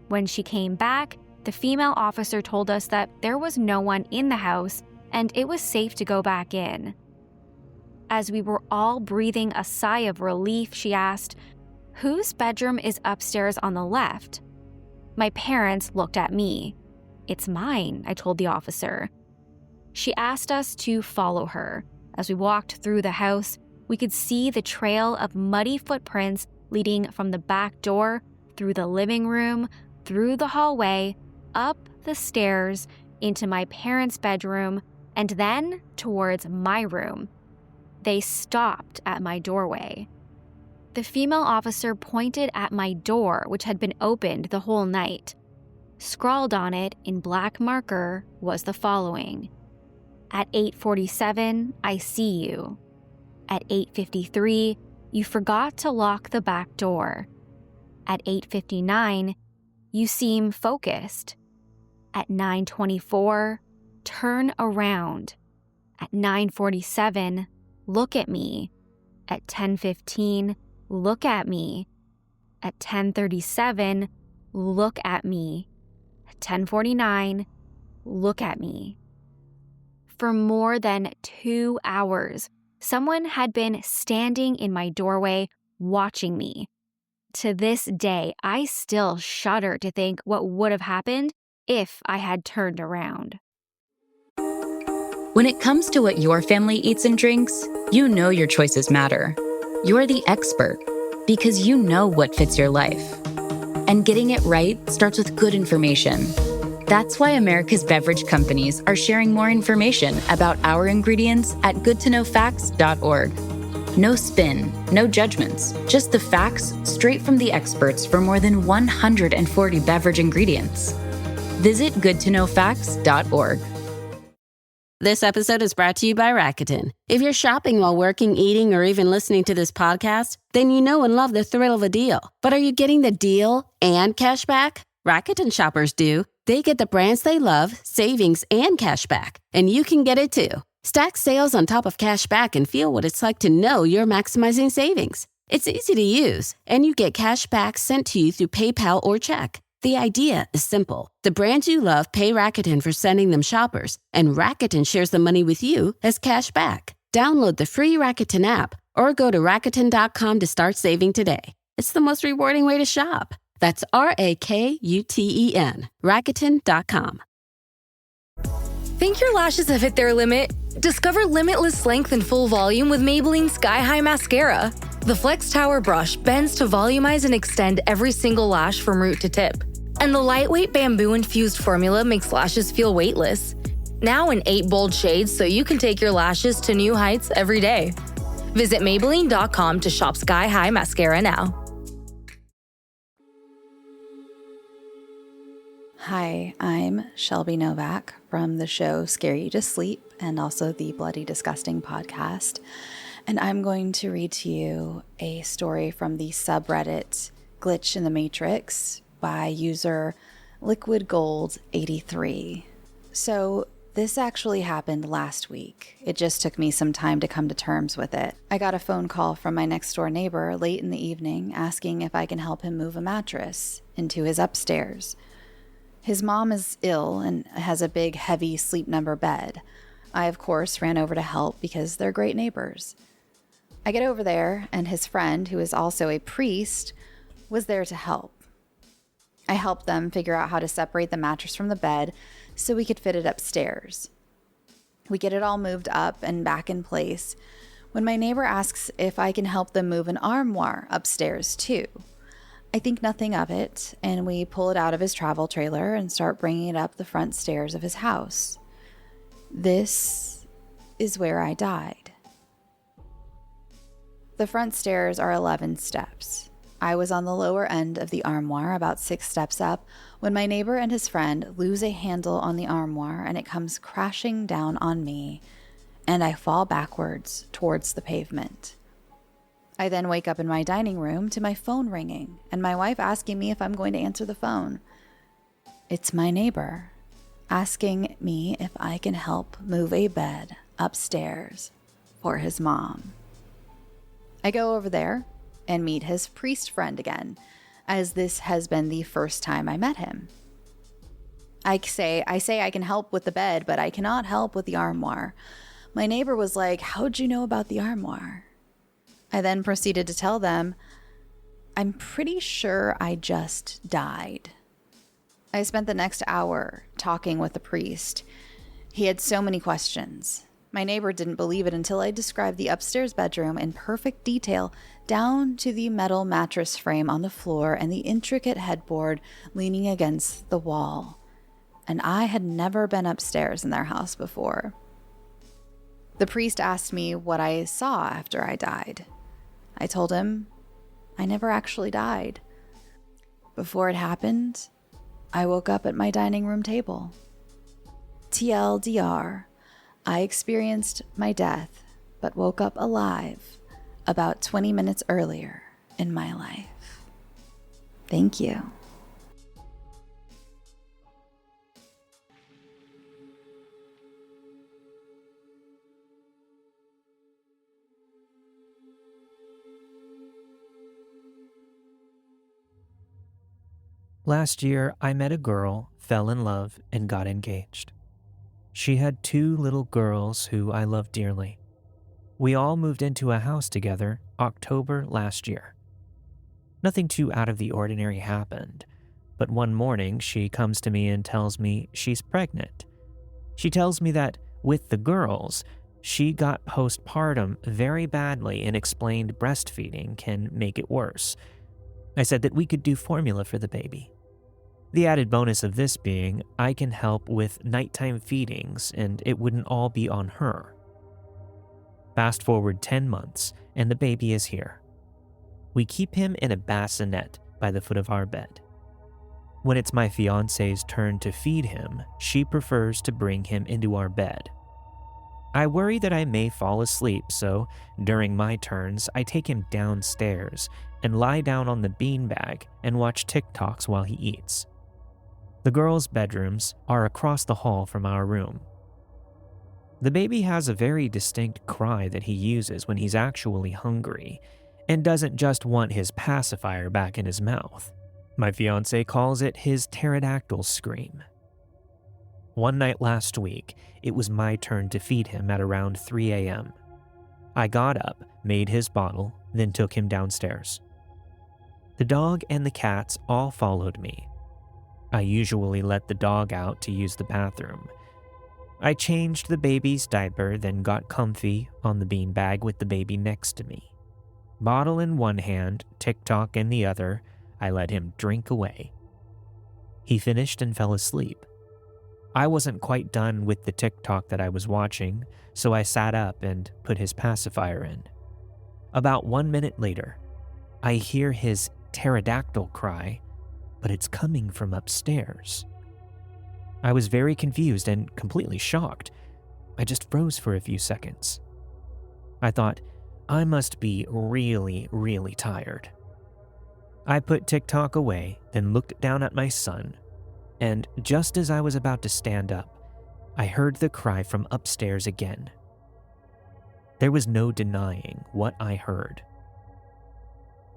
When she came back, the female officer told us that there was no one in the house and it was safe to go back in. As we were all breathing a sigh of relief, she asked, "Whose bedroom is upstairs on the left?" My parents looked at me. "It's mine," I told the officer. She asked us to follow her. As we walked through the house, we could see the trail of muddy footprints leading from the back door, through the living room, through the hallway, up the stairs, into my parents' bedroom, and then towards my room. They stopped at my doorway. The female officer pointed at my door, which had been opened the whole night. Scrawled on it in black marker was the following: "At 8:47, I see you. At 8:53, you forgot to lock the back door. At 8:59, you seem focused. At 9:24, turn around. At 9:47, look at me. At 10:15, look at me. At 10:37, look at me. At 10:49, look at me." For more than 2 hours, someone had been standing in my doorway watching me. To this day, I still shudder to think what would have happened if I had turned around. When it comes to what your family eats and drinks, you know your choices matter. You're the expert because you know what fits your life. And getting it right starts with good information. That's why America's beverage companies are sharing more information about our ingredients at goodtoknowfacts.org. No spin, no judgments, just the facts straight from the experts for more than 140 beverage ingredients. Visit goodtoknowfacts.org. This episode is brought to you by Rakuten. If you're shopping while working, eating, or even listening to this podcast, then you know and love the thrill of a deal. But are you getting the deal and cash back? Rakuten shoppers do. They get the brands they love, savings, and cash back. And you can get it too. Stack sales on top of cash back and feel what it's like to know you're maximizing savings. It's easy to use, and you get cash back sent to you through PayPal or check. The idea is simple. The brands you love pay Rakuten for sending them shoppers, and Rakuten shares the money with you as cash back. Download the free Rakuten app or go to Rakuten.com to start saving today. It's the most rewarding way to shop. That's Rakuten. Rakuten.com. Think your lashes have hit their limit? Discover limitless length and full volume with Maybelline Sky High Mascara. The Flex Tower brush bends to volumize and extend every single lash from root to tip. And the lightweight bamboo-infused formula makes lashes feel weightless. Now in 8 bold shades so you can take your lashes to new heights every day. Visit Maybelline.com to shop Sky High Mascara now. Hi, I'm Shelby Novak from the show Scare You to Sleep and also the Bloody Disgusting podcast. And I'm going to read to you a story from the subreddit Glitch in the Matrix by user LiquidGold83. So this actually happened last week. It just took me some time to come to terms with it. I got a phone call from my next door neighbor late in the evening asking if I can help him move a mattress into his upstairs. His mom is ill and has a big, heavy sleep number bed. I, of course, ran over to help because they're great neighbors. I get over there, and his friend, who is also a priest, was there to help. I helped them figure out how to separate the mattress from the bed so we could fit it upstairs. We get it all moved up and back in place when my neighbor asks if I can help them move an armoire upstairs too. I think nothing of it, and we pull it out of his travel trailer and start bringing it up the front stairs of his house. This is where I died. The front stairs are 11 steps. I was on the lower end of the armoire, about 6 steps up, when my neighbor and his friend lose a handle on the armoire and it comes crashing down on me, and I fall backwards towards the pavement. I then wake up in my dining room to my phone ringing and my wife asking me if I'm going to answer the phone. It's my neighbor asking me if I can help move a bed upstairs for his mom. I go over there and meet his priest friend again, as this has been the first time I met him. I say I can help with the bed, but I cannot help with the armoire. My neighbor was like, "How'd you know about the armoire?" I then proceeded to tell them, "I'm pretty sure I just died." I spent the next hour talking with the priest. He had so many questions. My neighbor didn't believe it until I described the upstairs bedroom in perfect detail, down to the metal mattress frame on the floor and the intricate headboard leaning against the wall. And I had never been upstairs in their house before. The priest asked me what I saw after I died. I told him I never actually died. Before it happened, I woke up at my dining room table. TLDR, I experienced my death, but woke up alive about 20 minutes earlier in my life. Thank you. Last year, I met a girl, fell in love, and got engaged. She had 2 little girls who I love dearly. We all moved into a house together October last year. Nothing too out of the ordinary happened, but one morning she comes to me and tells me she's pregnant. She tells me that with the girls, she got postpartum very badly and explained breastfeeding can make it worse. I said that we could do formula for the baby. The added bonus of this being, I can help with nighttime feedings and it wouldn't all be on her. Fast forward 10 months and the baby is here. We keep him in a bassinet by the foot of our bed. When it's my fiance's turn to feed him, she prefers to bring him into our bed. I worry that I may fall asleep, so during my turns, I take him downstairs and lie down on the beanbag and watch TikToks while he eats. The girls' bedrooms are across the hall from our room. The baby has a very distinct cry that he uses when he's actually hungry and doesn't just want his pacifier back in his mouth. My fiancé calls it his pterodactyl scream. One night last week, it was my turn to feed him at around 3 a.m. I got up, made his bottle, then took him downstairs. The dog and the cats all followed me. I usually let the dog out to use the bathroom. I changed the baby's diaper, then got comfy on the beanbag with the baby next to me. Bottle in one hand, TikTok in the other, I let him drink away. He finished and fell asleep. I wasn't quite done with the TikTok that I was watching, so I sat up and put his pacifier in. About 1 minute later, I hear his pterodactyl cry, but it's coming from upstairs. I was very confused and completely shocked. I just froze for a few seconds. I thought, I must be really, really tired. I put TikTok away, then looked down at my son, and just as I was about to stand up, I heard the cry from upstairs again. There was no denying what I heard.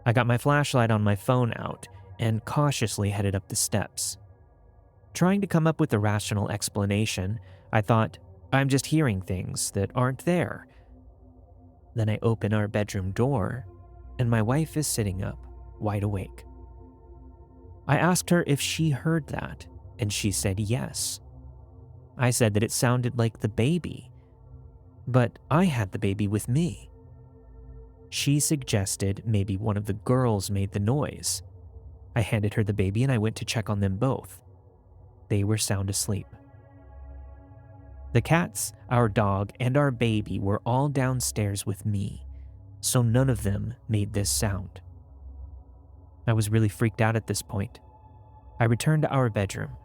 I got my flashlight on my phone out and cautiously headed up the steps. Trying to come up with a rational explanation, I thought, I'm just hearing things that aren't there. Then I open our bedroom door, and my wife is sitting up, wide awake. I asked her if she heard that, and she said yes. I said that it sounded like the baby, but I had the baby with me. She suggested maybe one of the girls made the noise. I handed her the baby and I went to check on them both. They were sound asleep. The cats, our dog, and our baby were all downstairs with me, so none of them made this sound. I was really freaked out at this point. I returned to our bedroom.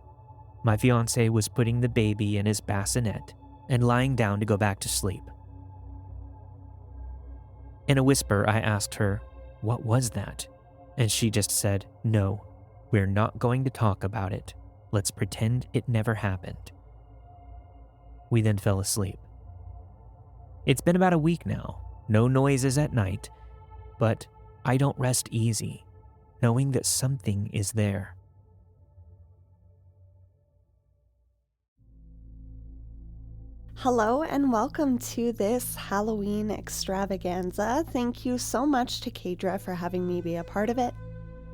My fiancé was putting the baby in his bassinet and lying down to go back to sleep. In a whisper, I asked her, "What was that?" And she just said, "No, we're not going to talk about it. Let's pretend it never happened." We then fell asleep. It's been about a week now, no noises at night, but I don't rest easy, knowing that something is there. Hello and welcome to this Halloween extravaganza. Thank you so much to Kadra for having me be a part of it.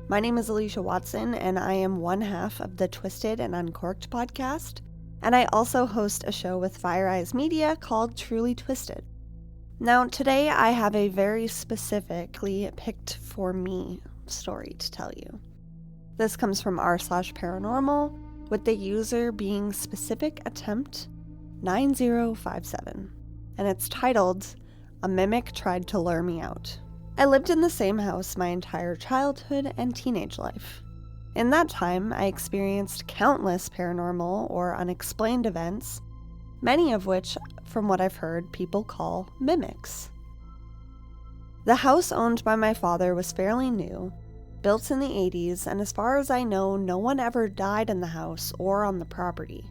My name is Alicia Watson and I am one half of the Twisted and Uncorked podcast, and I also host a show with Fire Eyes Media called Truly Twisted. Now today I have a very specifically picked for me story to tell you. This comes from r/paranormal, with the user being Specific Attempt 9057, and it's titled, "A Mimic Tried to Lure Me Out." I lived in the same house my entire childhood and teenage life. In that time, I experienced countless paranormal or unexplained events, many of which, from what I've heard, people call mimics. The house owned by my father was fairly new, built in the 80s, and as far as I know, no one ever died in the house or on the property.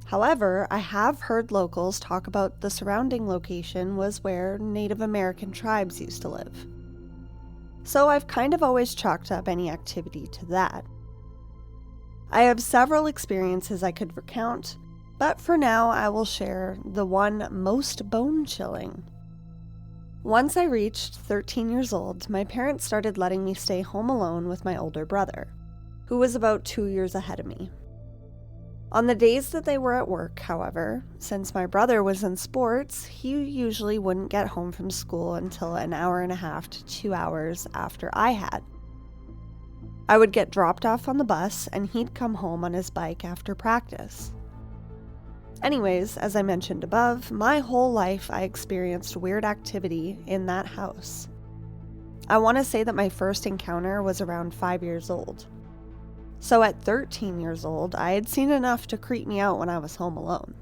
However, I have heard locals talk about the surrounding location was where Native American tribes used to live. So I've kind of always chalked up any activity to that. I have several experiences I could recount, but for now I will share the one most bone-chilling. Once I reached 13 years old, my parents started letting me stay home alone with my older brother, who was about 2 years ahead of me. On the days that they were at work, however, since my brother was in sports, he usually wouldn't get home from school until an hour and a half to 2 hours after I had. I would get dropped off on the bus and he'd come home on his bike after practice. Anyways, as I mentioned above, my whole life I experienced weird activity in that house. I want to say that my first encounter was around 5 years old. So at 13 years old, I had seen enough to creep me out when I was home alone.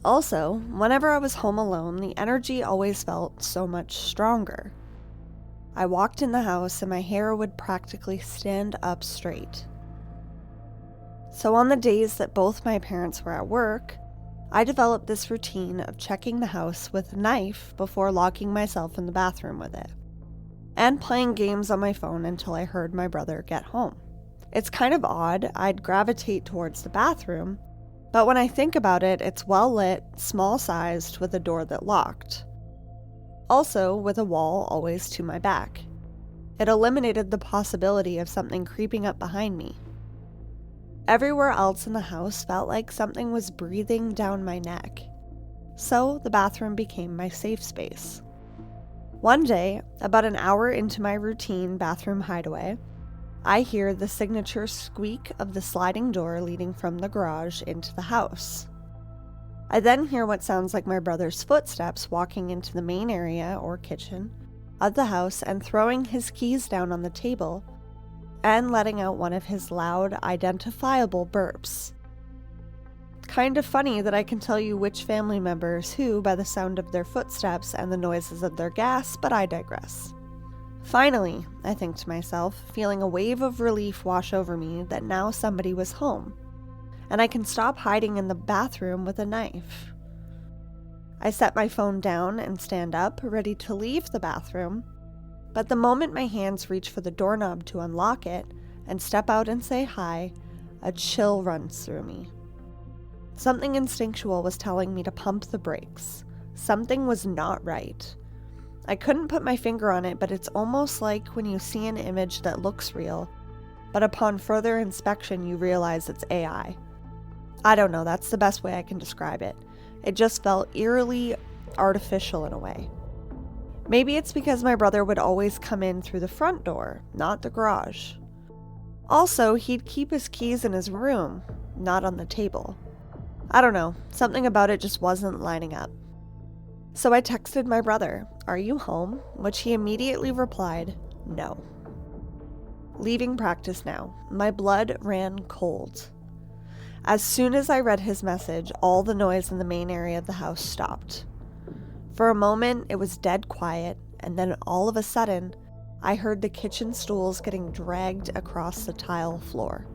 Also, whenever I was home alone, the energy always felt so much stronger. I walked in the house and my hair would practically stand up straight. So on the days that both my parents were at work, I developed this routine of checking the house with a knife before locking myself in the bathroom with it, and playing games on my phone until I heard my brother get home. It's kind of odd, I'd gravitate towards the bathroom, but when I think about it, it's well lit, small sized, with a door that locked. Also, with a wall always to my back. It eliminated the possibility of something creeping up behind me. Everywhere else in the house felt like something was breathing down my neck, so the bathroom became my safe space. One day, about an hour into my routine bathroom hideaway, I hear the signature squeak of the sliding door leading from the garage into the house. I then hear what sounds like my brother's footsteps walking into the main area or kitchen of the house and throwing his keys down on the table and letting out one of his loud, identifiable burps. Kind of funny that I can tell you which family member is who by the sound of their footsteps and the noises of their gas, but I digress. Finally, I think to myself, feeling a wave of relief wash over me that now somebody was home, and I can stop hiding in the bathroom with a knife. I set my phone down and stand up, ready to leave the bathroom, but the moment my hands reach for the doorknob to unlock it and step out and say hi, a chill runs through me. Something instinctual was telling me to pump the brakes. Something was not right. I couldn't put my finger on it, but it's almost like when you see an image that looks real, but upon further inspection, you realize it's AI. I don't know, that's the best way I can describe it. It just felt eerily artificial in a way. Maybe it's because my brother would always come in through the front door, not the garage. Also, he'd keep his keys in his room, not on the table. I don't know, something about it just wasn't lining up. So I texted my brother, "Are you home?" Which he immediately replied, "No." Leaving practice now, my blood ran cold. As soon as I read his message, all the noise in the main area of the house stopped. For a moment, it was dead quiet, and then all of a sudden, I heard the kitchen stools getting dragged across the tile floor.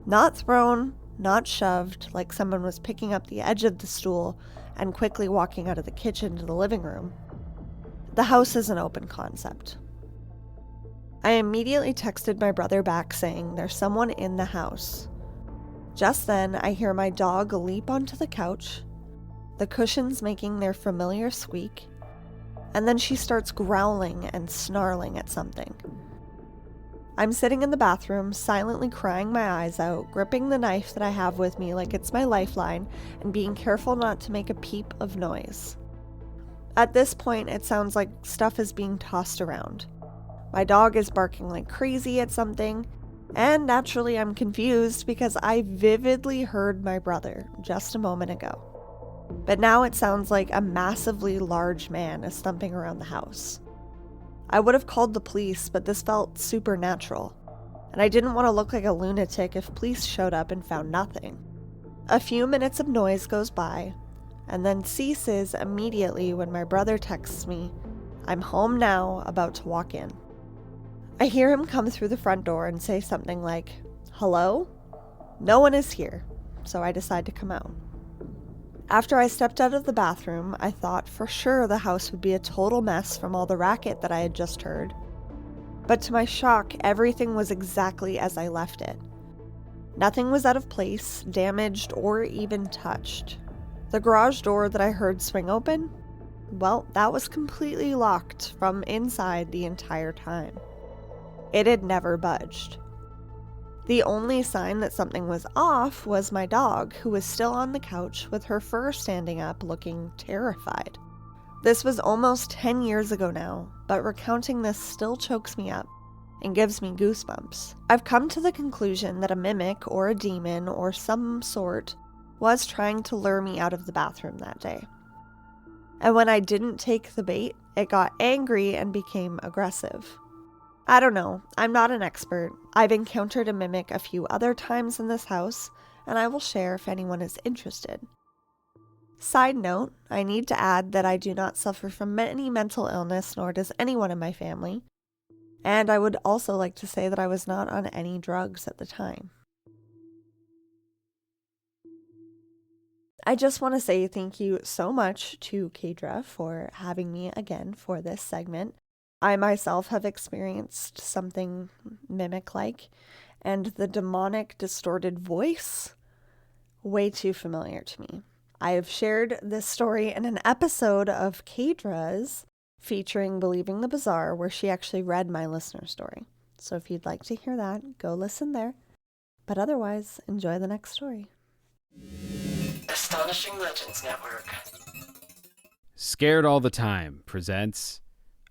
Not thrown, not shoved, like someone was picking up the edge of the stool and quickly walking out of the kitchen to the living room. The house is an open concept. I immediately texted my brother back saying there's someone in the house. Just then, I hear my dog leap onto the couch, the cushions making their familiar squeak, and then she starts growling and snarling at something. I'm sitting in the bathroom, silently crying my eyes out, gripping the knife that I have with me like it's my lifeline, and being careful not to make a peep of noise. At this point, it sounds like stuff is being tossed around. My dog is barking like crazy at something, and naturally I'm confused because I vividly heard my brother just a moment ago. But now it sounds like a massively large man is thumping around the house. I would have called the police, but this felt supernatural, and I didn't want to look like a lunatic if police showed up and found nothing. A few minutes of noise goes by, and then ceases immediately when my brother texts me, "I'm home now, about to walk in." I hear him come through the front door and say something like, "Hello?" No one is here, so I decide to come out. After I stepped out of the bathroom, I thought for sure the house would be a total mess from all the racket that I had just heard. But to my shock, everything was exactly as I left it. Nothing was out of place, damaged, or even touched. The garage door that I heard swing open, well, that was completely locked from inside the entire time. It had never budged. The only sign that something was off was my dog, who was still on the couch with her fur standing up, looking terrified. This was almost 10 years ago now, but recounting this still chokes me up and gives me goosebumps. I've come to the conclusion that a mimic or a demon or some sort was trying to lure me out of the bathroom that day. And when I didn't take the bait, it got angry and became aggressive. I don't know, I'm not an expert. I've encountered a mimic a few other times in this house, and I will share if anyone is interested. Side note, I need to add that I do not suffer from any mental illness, nor does anyone in my family. And I would also like to say that I was not on any drugs at the time. I just want to say thank you so much to Kadra for having me again for this segment. I myself have experienced something mimic-like, and the demonic distorted voice, way too familiar to me. I have shared this story in an episode of Kadra's featuring Believing the Bizarre, where she actually read my listener story. So if you'd like to hear that, go listen there. But otherwise, enjoy the next story. Astonishing Legends Network. Scared All the Time presents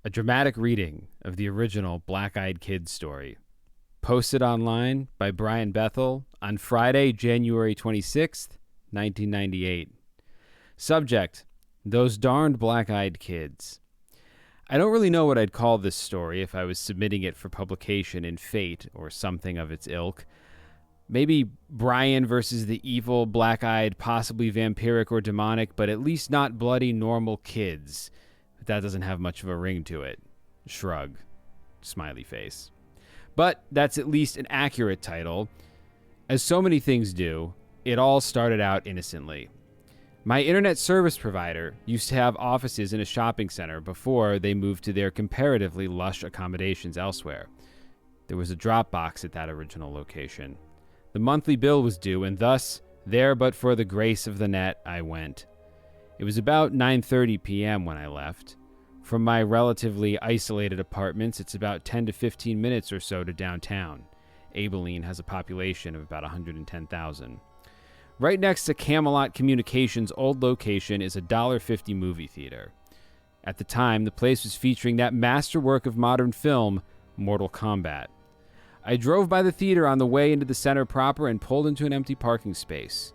a dramatic reading of the original Black-Eyed Kids story, posted online by Brian Bethel on Friday, January 26th, 1998. Subject, Those Darned Black-Eyed Kids. I don't really know what I'd call this story if I was submitting it for publication in Fate or something of its ilk. Maybe Brian versus the evil, black-eyed, possibly vampiric or demonic, but at least not bloody, normal kids. But that doesn't have much of a ring to it. Shrug. Smiley face. But that's at least an accurate title. As so many things do, it all started out innocently. My internet service provider used to have offices in a shopping center before they moved to their comparatively lush accommodations elsewhere. There was a drop box at that original location. The monthly bill was due, and thus, there but for the grace of the net, I went. It was about 9:30 p.m. when I left. From my relatively isolated apartments, it's about 10 to 15 minutes or so to downtown. Abilene has a population of about 110,000. Right next to Camelot Communications' old location is a $1.50 movie theater. At the time, the place was featuring that masterwork of modern film, Mortal Kombat. I drove by the theater on the way into the center proper and pulled into an empty parking space.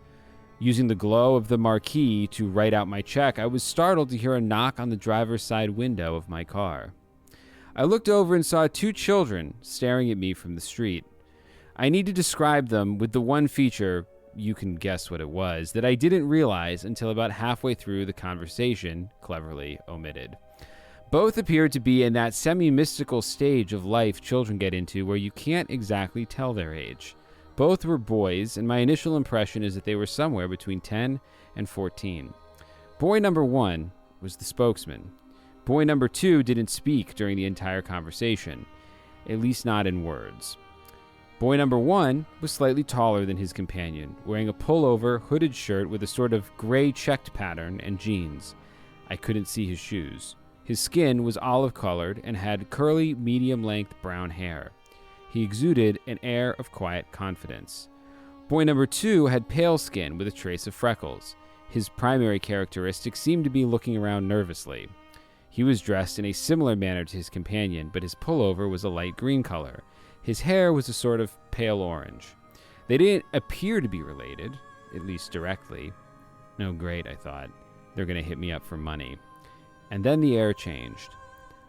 Using the glow of the marquee to write out my check, I was startled to hear a knock on the driver's side window of my car. I looked over and saw 2 children staring at me from the street. I need to describe them with the one feature, you can guess what it was, that I didn't realize until about halfway through the conversation, cleverly omitted. Both appeared to be in that semi-mystical stage of life children get into where you can't exactly tell their age. Both were boys, and my initial impression is that they were somewhere between 10 and 14. Boy number 1 was the spokesman. Boy number 2 didn't speak during the entire conversation, at least not in words. Boy number 1 was slightly taller than his companion, wearing a pullover, hooded shirt with a sort of gray checked pattern and jeans. I couldn't see his shoes. His skin was olive-colored and had curly, medium-length brown hair. He exuded an air of quiet confidence. Boy number 2 had pale skin with a trace of freckles. His primary characteristic seemed to be looking around nervously. He was dressed in a similar manner to his companion, but his pullover was a light green color. His hair was a sort of pale orange. They didn't appear to be related, at least directly. Oh, great, I thought. They're going to hit me up for money. And then the air changed.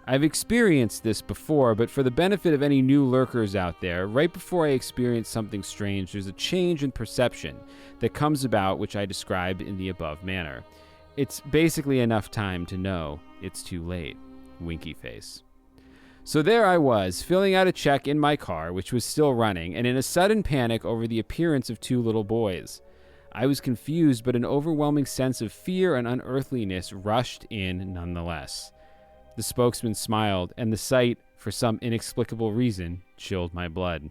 I've experienced this before, but for the benefit of any new lurkers out there, right before I experience something strange, there's a change in perception that comes about, which I described in the above manner. It's basically enough time to know it's too late. Winky face. So there I was, filling out a check in my car, which was still running, and in a sudden panic over the appearance of 2 little boys. I was confused, but an overwhelming sense of fear and unearthliness rushed in nonetheless. The spokesman smiled, and the sight, for some inexplicable reason, chilled my blood.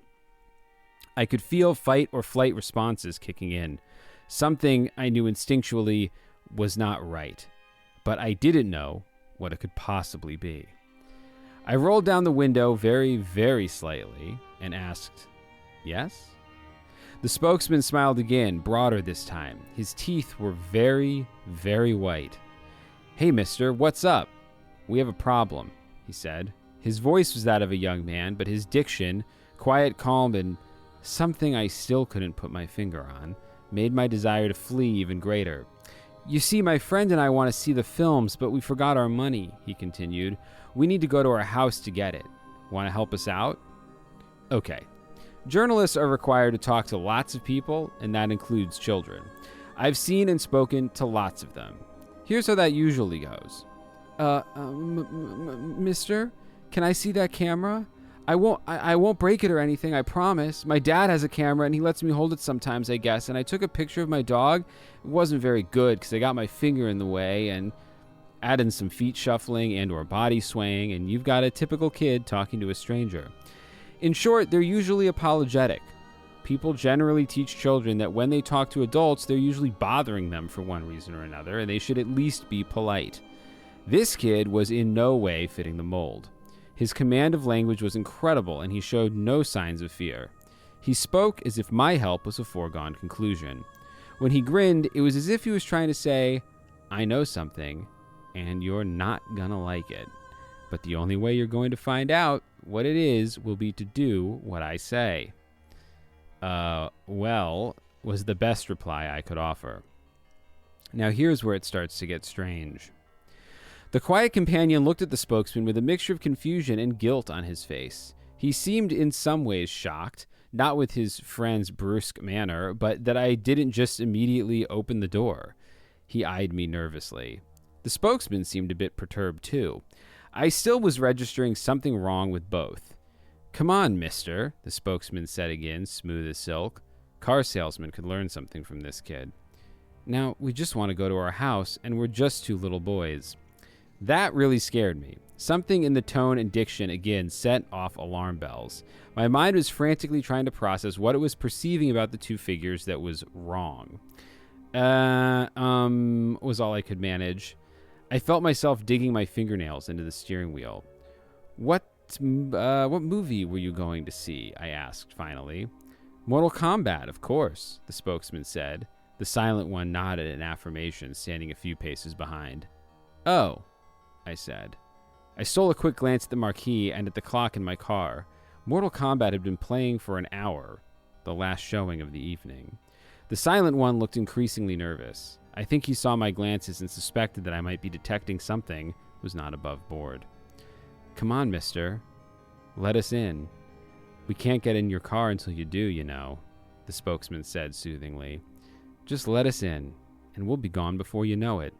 I could feel fight or flight responses kicking in. Something I knew instinctually was not right, but I didn't know what it could possibly be. I rolled down the window very, very slightly and asked, "Yes?" The spokesman smiled again, broader this time. His teeth were very, very white. "Hey, mister, what's up? We have a problem," he said. His voice was that of a young man, but his diction, quiet, calm, and something I still couldn't put my finger on, made my desire to flee even greater. "You see, my friend and I want to see the films, but we forgot our money," he continued. "We need to go to our house to get it. Want to help us out?" Okay. Journalists are required to talk to lots of people, and that includes children. I've seen and spoken to lots of them. Here's how that usually goes. Mister, can I see that camera? I won't break it or anything, I promise. My dad has a camera and he lets me hold it sometimes, I guess. And I took a picture of my dog. It wasn't very good because I got my finger in the way, and add in some feet shuffling and or body swaying, and you've got a typical kid talking to a stranger. In short, they're usually apologetic. People generally teach children that when they talk to adults, they're usually bothering them for one reason or another, and they should at least be polite. This kid was in no way fitting the mold. His command of language was incredible, and he showed no signs of fear. He spoke as if my help was a foregone conclusion. When he grinned, it was as if he was trying to say, "I know something, and you're not gonna like it. But the only way you're going to find out what it is will be to do what I say." Well, was the best reply I could offer. Now here's where it starts to get strange. The quiet companion looked at the spokesman with a mixture of confusion and guilt on his face. He seemed in some ways shocked, not with his friend's brusque manner, but that I didn't just immediately open the door. He eyed me nervously. The spokesman seemed a bit perturbed too. I still was registering something wrong with both. "Come on, mister," the spokesman said again, smooth as silk. Car salesman could learn something from this kid. "Now, we just want to go to our house, and we're just 2 little boys." That really scared me. Something in the tone and diction again set off alarm bells. My mind was frantically trying to process what it was perceiving about the 2 figures that was wrong. Was all I could manage. I felt myself digging my fingernails into the steering wheel. What What movie were you going to see? I asked finally. Mortal Kombat, of course, the spokesman said. The silent one nodded in affirmation, standing a few paces behind. Oh, I said. I stole a quick glance at the marquee and at the clock in my car. Mortal Kombat had been playing for an hour, the last showing of the evening. The silent one looked increasingly nervous. I think he saw my glances and suspected that I might be detecting something was not above board. Come on, mister. Let us in. We can't get in your car until you do, you know, the spokesman said soothingly. Just let us in, and we'll be gone before you know it.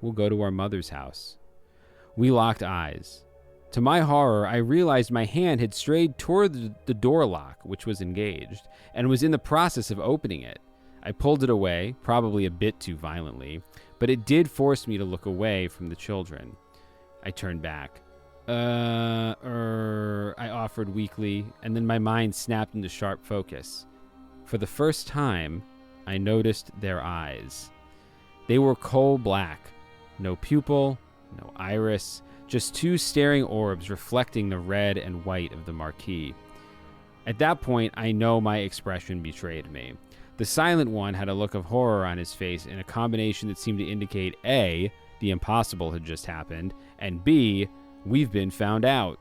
We'll go to our mother's house. We locked eyes. To my horror, I realized my hand had strayed toward the door lock, which was engaged, and was in the process of opening it. I pulled it away, probably a bit too violently, but it did force me to look away from the children. I turned back. I offered weakly, and then my mind snapped into sharp focus. For the first time, I noticed their eyes. They were coal black. No pupil, no iris, just two staring orbs reflecting the red and white of the marquee. At that point, I know my expression betrayed me. The silent one had a look of horror on his face in a combination that seemed to indicate A, the impossible had just happened, and B, we've been found out.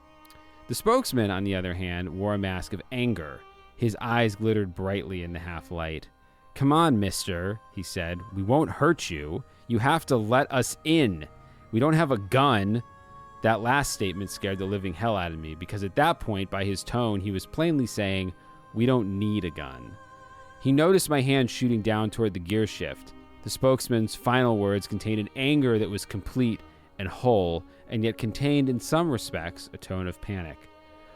The spokesman, on the other hand, wore a mask of anger. His eyes glittered brightly in the half-light. Come on, mister, he said. We won't hurt you. You have to let us in. We don't have a gun. That last statement scared the living hell out of me because at that point, by his tone, he was plainly saying, we don't need a gun. He noticed my hand shooting down toward the gear shift. The spokesman's final words contained an anger that was complete and whole, and yet contained in some respects a tone of panic.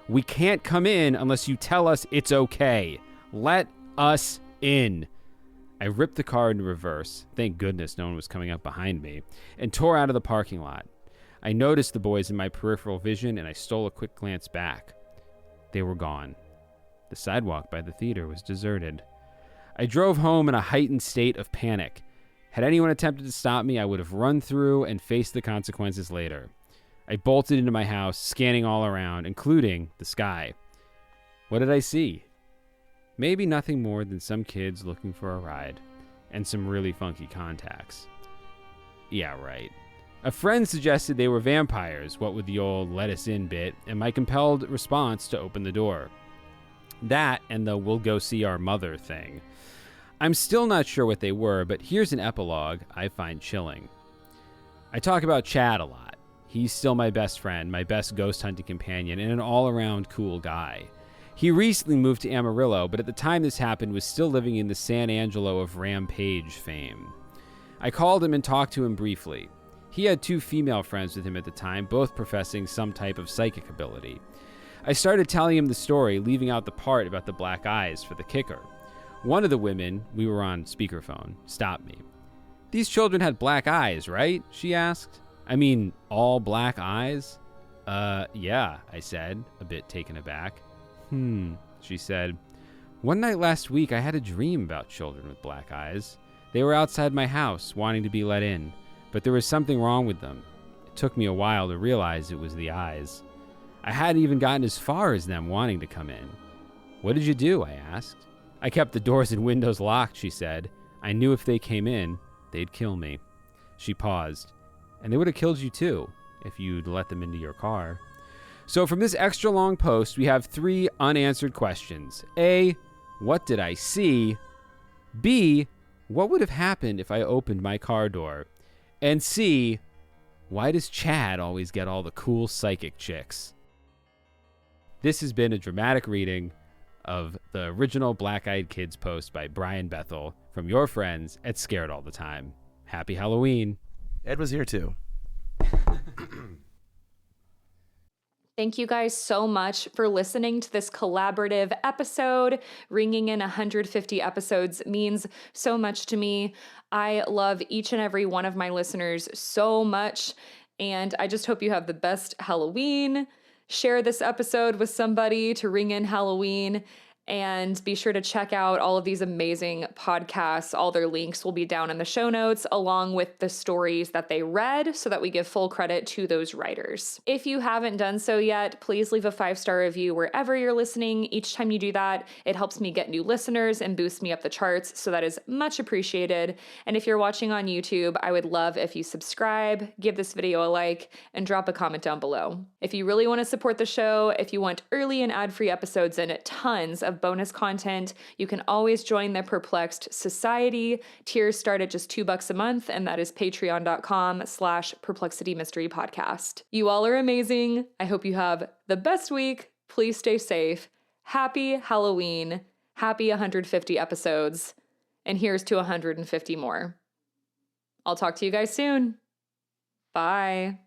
We can't come in unless you tell us it's okay. Let us in. I ripped the car into reverse, thank goodness no one was coming up behind me, and tore out of the parking lot. I noticed the boys in my peripheral vision, and I stole a quick glance back. They were gone. The sidewalk by the theater was deserted. I drove home in a heightened state of panic. Had anyone attempted to stop me, I would have run through and faced the consequences later. I bolted into my house, scanning all around, including the sky. What did I see? Maybe nothing more than some kids looking for a ride, and some really funky contacts. Yeah, right. A friend suggested they were vampires, what with the old let us in bit, and my compelled response to open the door. That and the we'll go see our mother thing. I'm still not sure what they were, but here's an epilogue I find chilling. I talk about Chad a lot. He's still my best friend, my best ghost hunting companion, and an all-around cool guy. He recently moved to Amarillo, but at the time this happened was still living in the San Angelo of Rampage fame. I called him and talked to him briefly. He had two female friends with him at the time, both professing some type of psychic ability. I started telling him the story, leaving out the part about the black eyes for the kicker. One of the women, we were on speakerphone, stopped me. These children had black eyes, right? She asked. I mean, all black eyes? Yeah, I said, a bit taken aback. She said. One night last week, I had a dream about children with black eyes. They were outside my house, wanting to be let in, but there was something wrong with them. It took me a while to realize it was the eyes. I hadn't even gotten as far as them wanting to come in. What did you do? I asked. I kept the doors and windows locked, she said. I knew if they came in, they'd kill me. She paused. And they would have killed you too, if you'd let them into your car. So from this extra long post, we have 3 unanswered questions. A, what did I see? B, what would have happened if I opened my car door? And C, why does Chad always get all the cool psychic chicks? This has been a dramatic reading of the original Black Eyed Kids post by Brian Bethel from your friends at Scared All the Time. Happy Halloween. Ed was here too. Thank you guys so much for listening to this collaborative episode. Ringing in 150 episodes means so much to me. I love each and every one of my listeners so much, and I just hope you have the best Halloween. Share this episode with somebody to ring in Halloween, And be sure to check out all of these amazing podcasts. All their links will be down in the show notes, along with the stories that they read, so that we give full credit to those writers. If you haven't done so yet, please leave a 5-star review wherever you're listening. Each time you do that, it helps me get new listeners and boosts me up the charts, so that is much appreciated. And if you're watching on YouTube, I would love if you subscribe, give this video a like, and drop a comment down below. If you really want to support the show, if you want early and ad-free episodes and tons of bonus content, you can always join the Perplexed Society. Tiers start at just $2 a month, and that is patreon.com/Perplexity Mystery Podcast. You all are amazing. I hope you have the best week. Please stay safe. Happy Halloween. Happy 150 episodes. And here's to 150 more. I'll talk to you guys soon. Bye.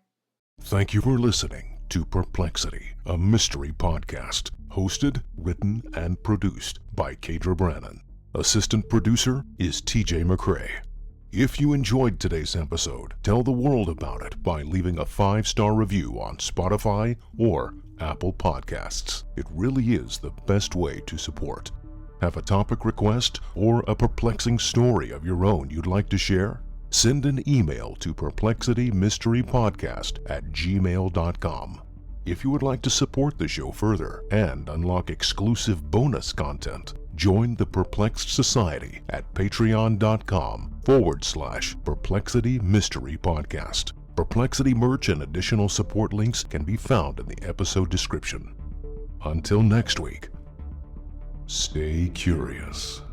Thank you for listening to Perplexity, a mystery podcast, hosted, written, and produced by Kadra Brannon. Assistant producer is TJ McCrae. If you enjoyed today's episode, tell the world about it by leaving a 5-star review on Spotify or Apple Podcasts. It really is the best way to support. Have a topic request or a perplexing story of your own you'd like to share? Send an email to perplexitymysterypodcast@gmail.com. If you would like to support the show further and unlock exclusive bonus content, join the Perplexed Society at patreon.com/Perplexity Mystery Podcast. Perplexity merch and additional support links can be found in the episode description. Until next week, stay curious.